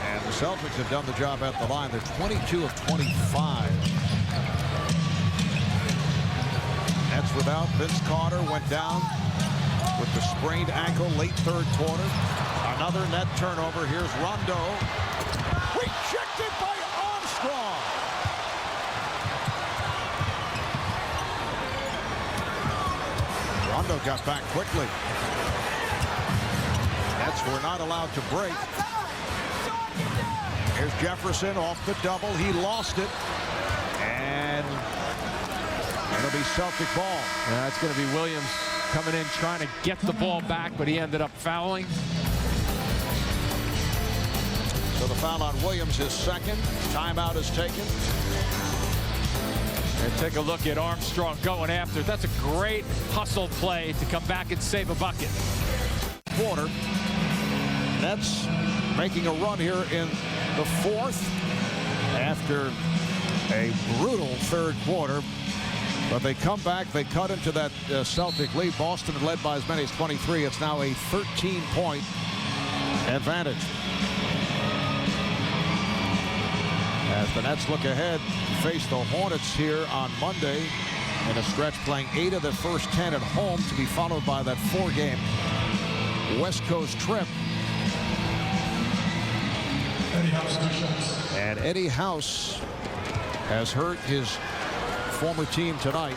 And the Celtics have done the job at the line. They're 22 of 25. Nets without Vince Carter went down with the sprained ankle late third quarter. Another net turnover. Here's Rondo. Rejected by Armstrong. Rondo got back quickly. Nets were not allowed to break. Here's Jefferson off the double. He lost it. And it'll be Celtic ball.
Yeah, it's going to be Williams coming in trying to get the ball back, but he ended up fouling.
So the foul on Williams is second. Timeout is taken.
And take a look at Armstrong going after. That's a great hustle play to come back and save a bucket.
Quarter. Nets making a run here in the fourth after a brutal third quarter. But they come back. They cut into that Celtic lead. Boston led by as many as 23. It's now a 13-point advantage. As the Nets look ahead, face the Hornets here on Monday in a stretch, playing 8 of the first 10 at home, to be followed by that 4-game West Coast trip. And Eddie House has hurt his former team tonight.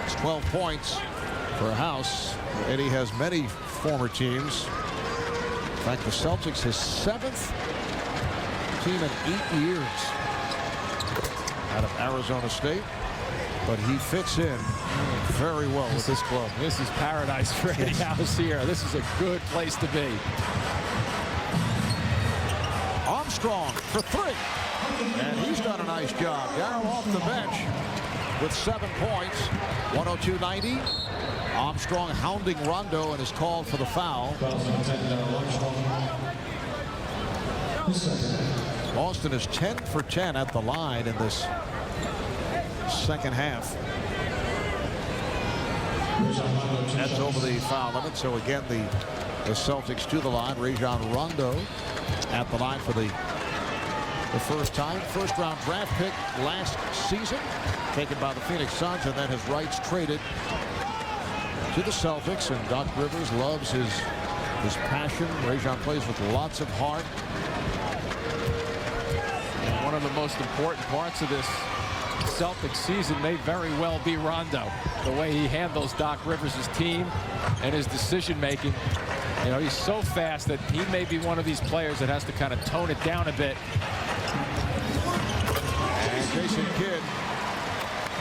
It's 12 points for House. Eddie has many former teams. In fact, the Celtics, his 7th team in 8 years out of Arizona State. But he fits in very well with this club.
This is paradise for Eddie House here. This is a good place to be.
Armstrong for 3. And he's done a nice job. Darryl off the bench with 7 points. 102-90. Armstrong hounding Rondo and is called for the foul. Boston is 10 for 10 at the line in this second half. That's over the foul limit. So again, the Celtics to the line. Rajon Rondo at the line for the first time. First round draft pick last season, taken by the Phoenix Suns, and then his rights traded to the Celtics. And Doc Rivers loves his passion. Rajon plays with lots of heart.
And one of the most important parts of this Celtics season may very well be Rondo. The way he handles Doc Rivers' team and his decision making. You know, he's so fast that he may be one of these players that has to kind of tone it down a bit.
And Jason Kidd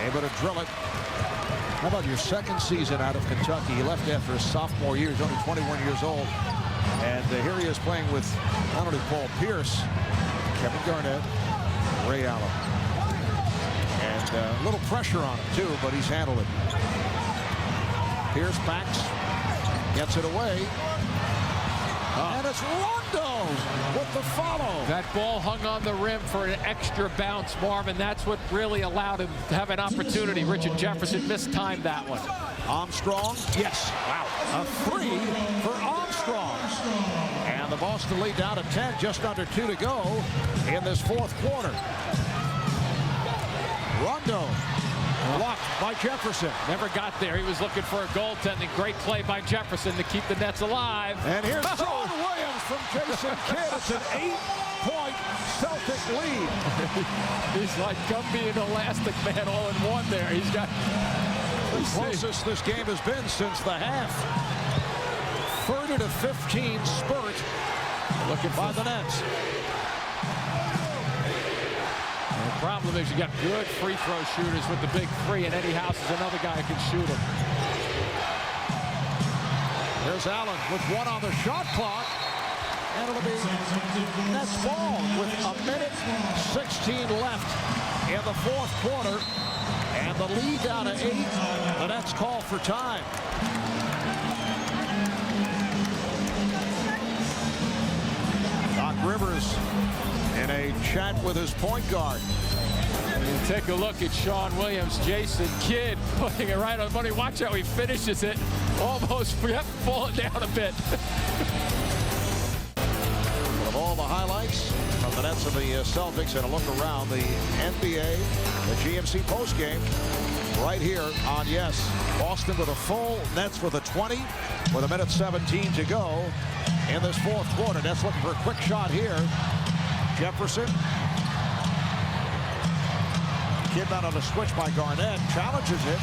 able to drill it. How about your second season out of Kentucky? He left after his sophomore year. He's only 21 years old. And here he is playing with not only Paul Pierce, Kevin Garnett, Ray Allen. And a little pressure on him, too, but he's handled it. Pierce backs, gets it away. And it's Rondo with the follow.
That ball hung on the rim for an extra bounce, Marvin. That's what really allowed him to have an opportunity. Richard Jefferson mistimed that one.
Armstrong, yes. Wow. A 3 for Armstrong. And the Boston lead down to 10, just under 2 to go in this fourth quarter. Rondo blocked by Jefferson.
Never got there. He was looking for a goaltending. Great play by Jefferson to keep the Nets alive.
And here's John Williams from Jason Kidd. It's an 8-point Celtic lead.
He's like Gumby and Elastic Man all in one there. He's got
the closest this game has been since the half. 30 to 15 spurt looking by the Nets.
The problem is you got good free throw shooters with the big three, and Eddie House is another guy who can shoot them.
There's Allen with 1 on the shot clock. And it'll be Nets ball with 1:16 left in the fourth quarter. And the lead down to 8. The Nets call for time. Doc Rivers in a chat with his point guard.
And take a look at Sean Williams, Jason Kidd putting it right on the money. Watch how he finishes it. Almost falling down a bit.
Of all the highlights of the Nets and the Celtics, and a look around the NBA, the GMC postgame, right here on Yes. Boston with a full, Nets with a 20, with 1:17 to go in this fourth quarter. Nets looking for a quick shot here. Jefferson. Kidd out on a switch by Garnett, challenges it.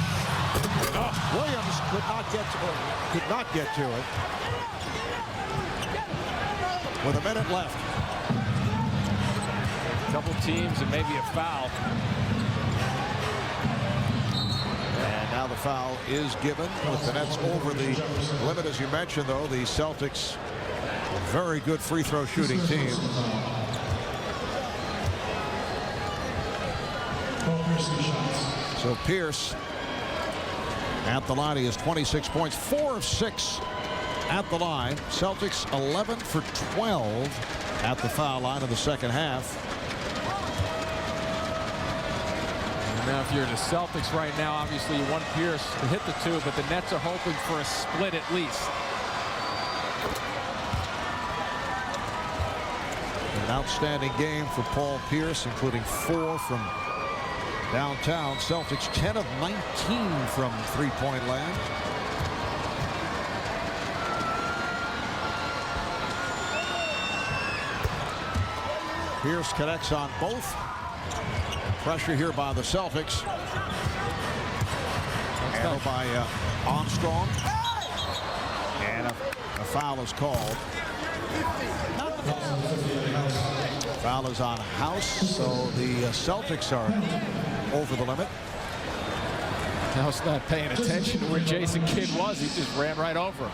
Williams could not get to it. With 1 minute left.
Double teams and maybe a foul.
And now the foul is given with the Nets over the limit. As you mentioned, though, the Celtics, a very good free throw shooting team. So Pierce at the line. He has 26 points, 4 of 6 at the line. Celtics 11 for 12 at the foul line in the second half.
Now, if you're the Celtics right now, obviously you want Pierce to hit the 2, but the Nets are hoping for a split at least.
An outstanding game for Paul Pierce, including 4 from downtown. Celtics 10 of 19 from three-point land. Pierce connects on both. Pressure here by the Celtics. Handled by Armstrong. And a foul is called. Foul is on House, so the Celtics are over the limit.
House not paying attention to where Jason Kidd was. He just ran right over him.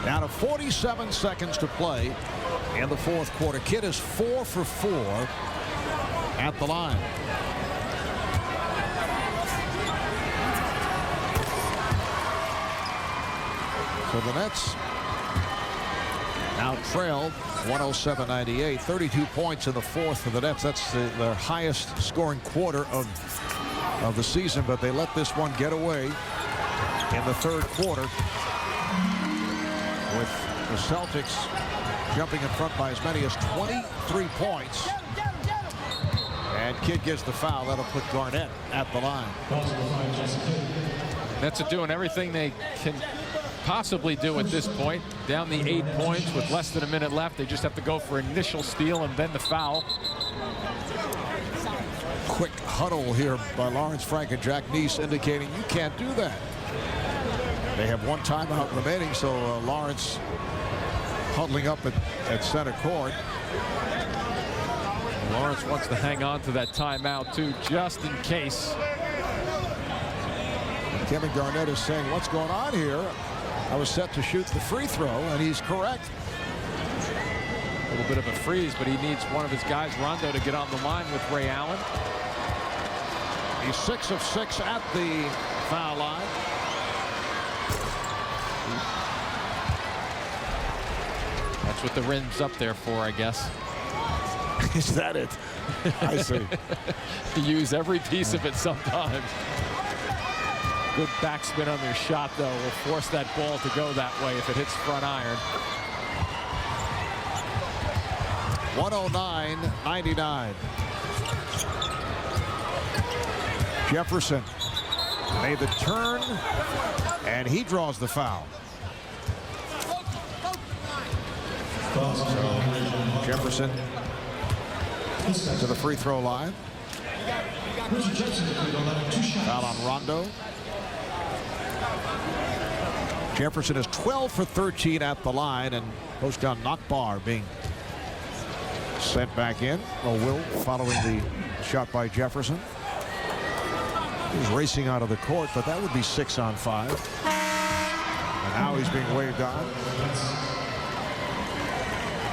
Down to 47 seconds to play in the fourth quarter. Kidd is 4 for 4 at the line. So the Nets now trail 107-98. 32 points in the fourth for the Nets. That's their highest scoring quarter of the season, but they let this one get away in the third quarter with the Celtics jumping in front by as many as 23 points. And Kidd gets the foul. That'll put Garnett at the line.
Nets are doing everything they can possibly do at this point. Down the 8 points with less than a minute left. They just have to go for initial steal and then the foul.
Quick huddle here by Lawrence Frank and Jack Neese indicating you can't do that. They have one timeout remaining, so Lawrence huddling up at center court.
Lawrence wants to hang on to that timeout too, just in case.
Kevin Garnett is saying, what's going on here? I was set to shoot the free throw, and he's correct.
A little bit of a freeze, but he needs one of his guys, Rondo, to get on the line with Ray Allen.
He's 6 of 6 at the foul line.
That's what the rim's up there for, I guess.
Is that it? I see.
You use every piece of it sometimes. Good backspin on their shot, though, will force that ball to go that way if it hits front iron.
109-99. Jefferson made the turn, and he draws the foul. So Jefferson to the free throw line. Foul on Rondo. Jefferson is 12 for 13 at the line, and Postdown Nakbar being sent back in. Will following the shot by Jefferson. He's racing out of the court, but that would be 6 on 5. And now he's being waved on.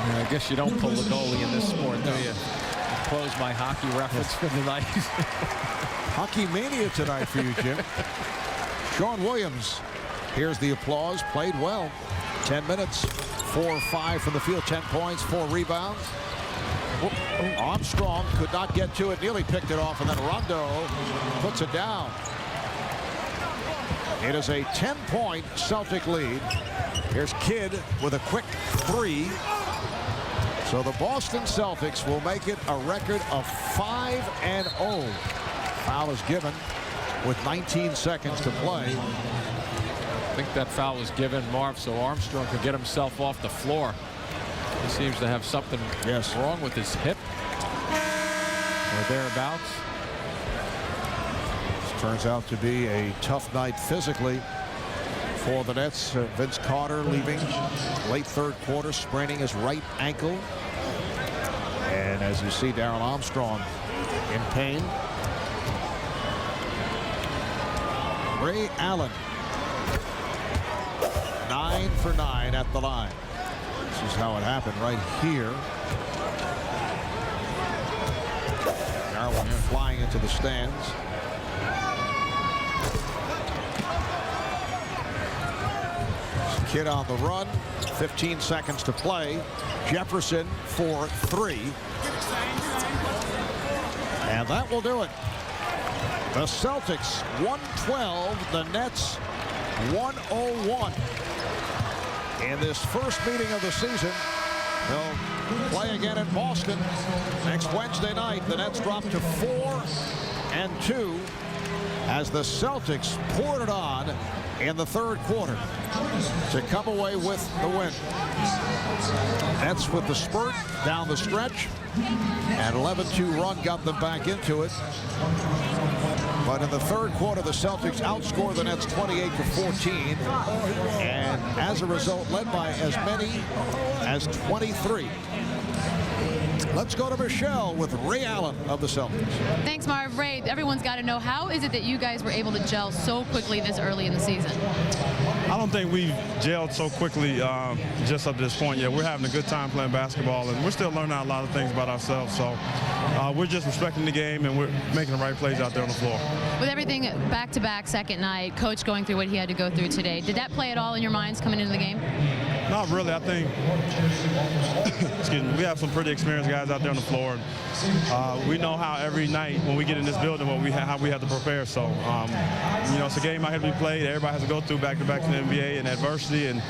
I guess you don't pull the goalie in this sport, do you? Close my hockey reference for the night.
Hockey mania tonight for you, Jim. Sean Williams. Here's the applause. Played well. 10 minutes. 4 or 5 from the field. 10 points. 4 rebounds. Armstrong could not get to it. Nearly picked it off, and then Rondo puts it down. It is a 10-point Celtic lead. Here's Kidd with a quick 3. So the Boston Celtics will make it a record of 5-0. Foul is given with 19 seconds to play.
I think that foul was given, Marv, so Armstrong could get himself off the floor. He seems to have something wrong with his hip or thereabouts.
This turns out to be a tough night physically for the Nets. Vince Carter leaving late third quarter, spraining his right ankle. And as you see, Darrell Armstrong in pain. Ray Allen 9 for 9 at the line. This is how it happened right here. Darrell flying into the stands. Kidd on the run. 15 seconds to play. Jefferson for 3. And that will do it. The Celtics 112, the Nets 101. In this first meeting of the season, they'll play again in Boston next Wednesday night. The Nets drop to 4-2 as the Celtics poured it on in the third quarter to come away with the win. Nets with the spurt down the stretch. An 11-2 run got them back into it. But in the third quarter, the Celtics outscored the Nets 28-14. And as a result, led by as many as 23. Let's go to Michelle with Ray Allen of the Celtics.
Thanks, Marv. Ray, everyone's got to know, how is it that you guys were able to gel so quickly this early in the season?
I don't think we've gelled so quickly just up to this point yet. We're having a good time playing basketball, and we're still learning a lot of things about ourselves. So we're just respecting the game, and we're making the right plays out there on the floor.
With everything back-to-back second night, Coach going through what he had to go through today, did that play at all in your minds coming into the game?
Not really. I think excuse me, we have some pretty experienced guys out there on the floor. And, we know how every night when we get in this building how we have to prepare. So, you know, it's a game out here to be played. Everybody has to go through back-to-back to the NBA and adversity, and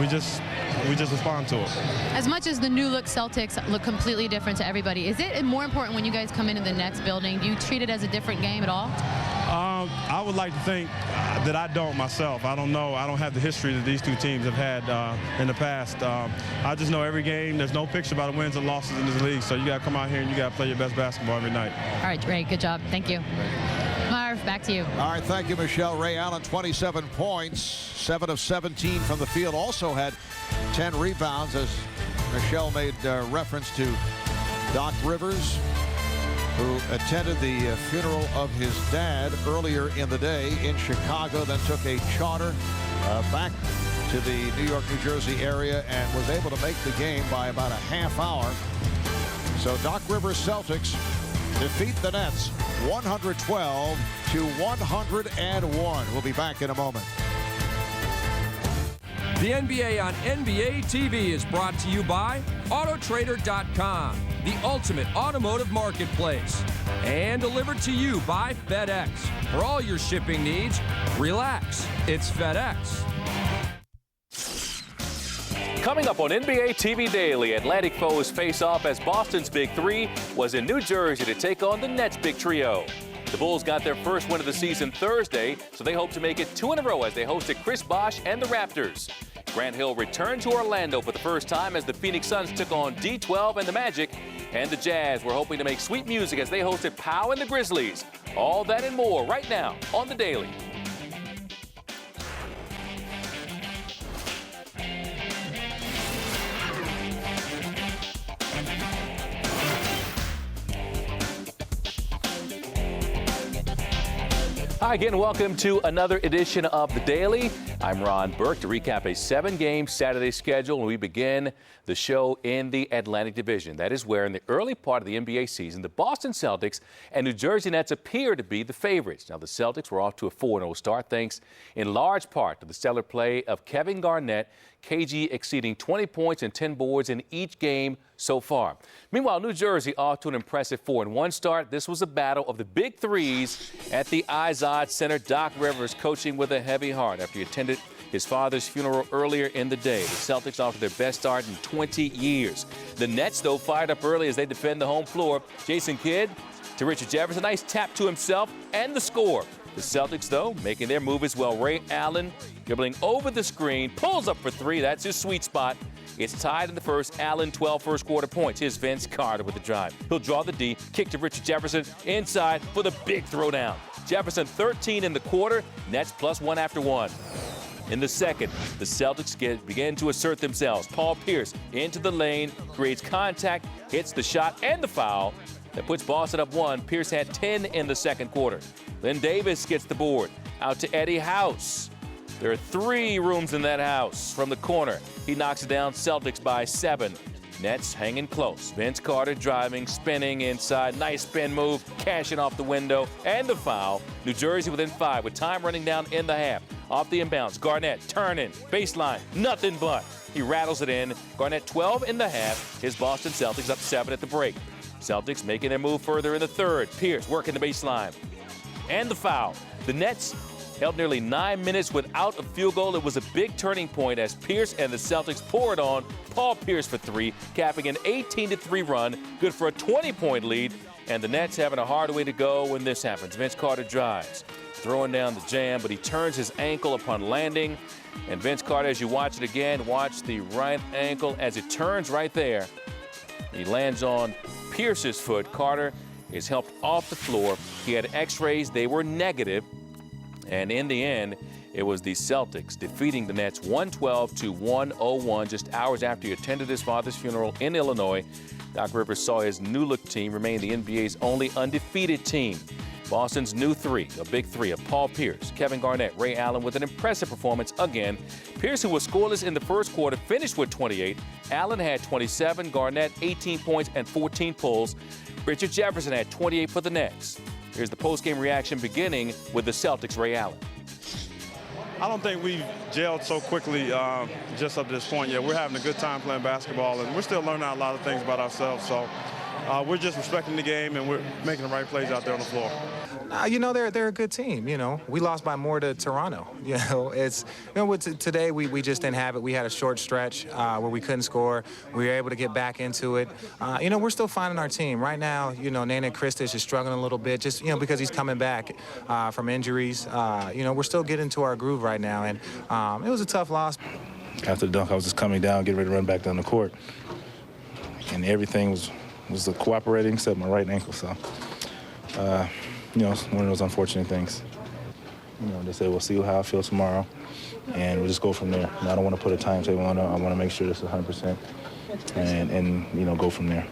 we just respond to it.
As much as the new look Celtics look completely different to everybody, is it more important when you guys come into the next building? Do you treat it as a different game at all?
I would like to think that I don't myself. I don't know. I don't have the history that these two teams have had in the past. I just know every game, there's no picture about the wins and losses in this league. So you got to come out here and you got to play your best basketball every night.
All right, Ray, good job. Thank you. Marv, back to you.
All right, thank you, Michelle. Ray Allen, 27 points, 7 of 17 from the field. Also had 10 rebounds, as Michelle made reference to Doc Rivers, who attended the funeral of his dad earlier in the day in Chicago, then took a charter back to the New York, New Jersey area and was able to make the game by about a half hour. So Doc Rivers Celtics defeat the Nets 112 to 101. We'll be back in a moment.
The NBA on NBA TV is brought to you by Autotrader.com, the ultimate automotive marketplace, and delivered to you by FedEx. For all your shipping needs, relax. It's FedEx.
Coming up on NBA TV Daily, Atlantic foes face off as Boston's Big Three was in New Jersey to take on the Nets' Big Trio. The Bulls got their first win of the season Thursday, so they hope to make it 2 in a row as they hosted Chris Bosh and the Raptors. Grant Hill returned to Orlando for the first time as the Phoenix Suns took on D12 and the Magic. And the Jazz were hoping to make sweet music as they hosted Powell and the Grizzlies. All that and more right now on The Daily. Hi again, welcome to another edition of The Daily. I'm Ron Burke to recap a 7-game Saturday schedule, and we begin the show in the Atlantic Division. That is where, in the early part of the NBA season, the Boston Celtics and New Jersey Nets appear to be the favorites. Now, the Celtics were off to a 4-0 start, thanks in large part to the stellar play of Kevin Garnett, KG exceeding 20 points and 10 boards in each game so far. Meanwhile, New Jersey off to an impressive 4-1 start. This was a battle of the big threes at the Izod Center. Doc Rivers coaching with a heavy heart after he attended his father's funeral earlier in the day. The Celtics offered their best start in 20 years. The Nets, though, fired up early as they defend the home floor. Jason Kidd to Richard Jefferson. Nice tap to himself and the score. The Celtics, though, making their move as well. Ray Allen dribbling over the screen, pulls up for 3. That's his sweet spot. It's tied in the first. Allen, 12 first-quarter points. Here's Vince Carter with the drive. He'll draw the D, kick to Richard Jefferson, inside for the big throwdown. Jefferson, 13 in the quarter. Nets +1 after 1. In the second, the Celtics begin to assert themselves. Paul Pierce into the lane, creates contact, hits the shot and the foul. That puts Boston up 1. Pierce had 10 in the second quarter. Then Davis gets the board. Out to Eddie House. There are 3 rooms in that house. From the corner, he knocks it down. Celtics by 7. Nets hanging close. Vince Carter driving, spinning inside. Nice spin move, cashing off the window. And the foul. New Jersey within 5 with time running down in the half. Off the inbounds. Garnett turning. Baseline. Nothing but. He rattles it in. Garnett 12 in the half. His Boston Celtics up 7 at the break. Celtics making their move further in the third. Pierce working the baseline. And the foul. The Nets held nearly 9 minutes without a field goal. It was a big turning point as Pierce and the Celtics poured on. Paul Pierce for 3, capping an 18-3 run, good for a 20-point lead. And the Nets having a hard way to go when this happens. Vince Carter drives, throwing down the jam, but he turns his ankle upon landing. And Vince Carter, as you watch it again, watch the right ankle as it turns right there. He lands on Pierce's foot. Carter is helped off the floor. He had x-rays. They were negative. And in the end, it was the Celtics defeating the Nets 112 to 101 just hours after he attended his father's funeral in Illinois. Doc Rivers saw his new look team remain the NBA's only undefeated team. Boston's new three, a big three of Paul Pierce, Kevin Garnett, Ray Allen with an impressive performance again. Pierce, who was scoreless in the first quarter, finished with 28. Allen had 27, Garnett 18 points and 14 pulls. Richard Jefferson had 28 for the Nets. Here's the post-game reaction beginning with the Celtics' Ray Allen.
I don't think we've gelled so quickly just up to this point yet. We're having a good time playing basketball, and we're still learning a lot of things about ourselves. So we're just respecting the game, and we're making the right plays out there on the floor.
You know, they're a good team. You know, we lost by more to Toronto. You know, today we just didn't have it. We had a short stretch where we couldn't score. We were able to get back into it. You know, we're still finding our team right now. You know, Nenad Krstić is struggling a little bit, just because he's coming back from injuries. You know, we're still getting to our groove right now, and it was a tough loss.
After the dunk, I was just coming down, getting ready to run back down the court, and everything was cooperating except my right ankle. So. You know, it's one of those unfortunate things. You know, they say we'll see how I feel tomorrow, and we'll just go from there. I don't want to put a timetable on it. I want to make sure this is 100%, and you know, go from there.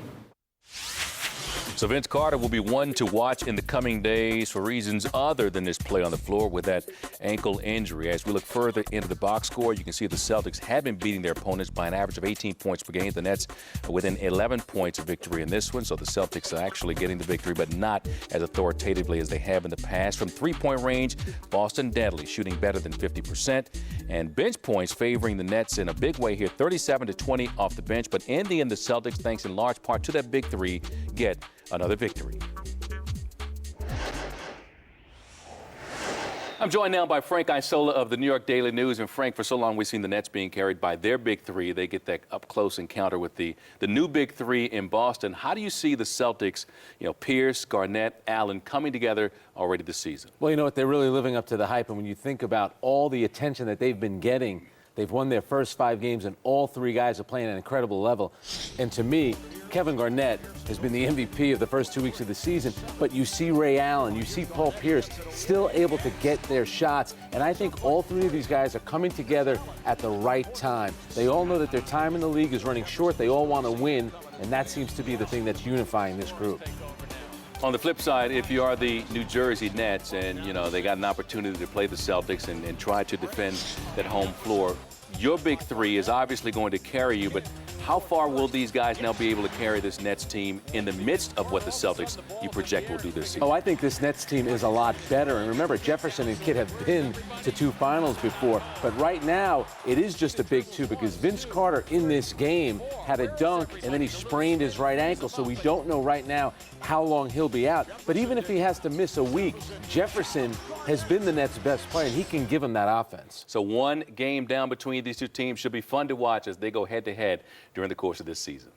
So Vince Carter will be one to watch in the coming days for reasons other than his play on the floor with that ankle injury. As we look further into the box score, you can see the Celtics have been beating their opponents by an average of 18 points per game. The Nets are within 11 points of victory in this one. So the Celtics are actually getting the victory, but not as authoritatively as they have in the past. From three-point range, Boston deadly, shooting better than 50%. And bench points favoring the Nets in a big way here, 37-20 off the bench. But in the end, the Celtics, thanks in large part to that big three, get another victory. I'm joined now by Frank Isola of the New York Daily News. And Frank, for so long we've seen the Nets being carried by their big three. They get that up-close encounter with the new big three in Boston. How do you see the Celtics, Pierce, Garnett, Allen, coming together already this season?
Well, you know what? They're really living up to the hype. And when you think about all the attention that they've been getting, they've won their first 5 games, and all 3 guys are playing at an incredible level. And to me, Kevin Garnett has been the MVP of the first 2 weeks of the season, but you see Ray Allen, you see Paul Pierce still able to get their shots, and I think all 3 of these guys are coming together at the right time. They all know that their time in the league is running short. They all want to win, and that seems to be the thing that's unifying this group.
On the flip side, if you are the New Jersey Nets and, they got an opportunity to play the Celtics and try to defend that home floor, your big three is obviously going to carry you, but how far will these guys now be able to carry this Nets team in the midst of what the Celtics you project will do this season?
Oh, I think this Nets team is a lot better. And remember, Jefferson and Kidd have been to 2 finals before. But right now, it is just a big 2 because Vince Carter in this game had a dunk and then he sprained his right ankle. So we don't know right now how long he'll be out. But even if he has to miss a week, Jefferson has been the Nets' best player, and he can give them that offense.
So one game down between these 2 teams should be fun to watch as they go head-to-head during the course of this season.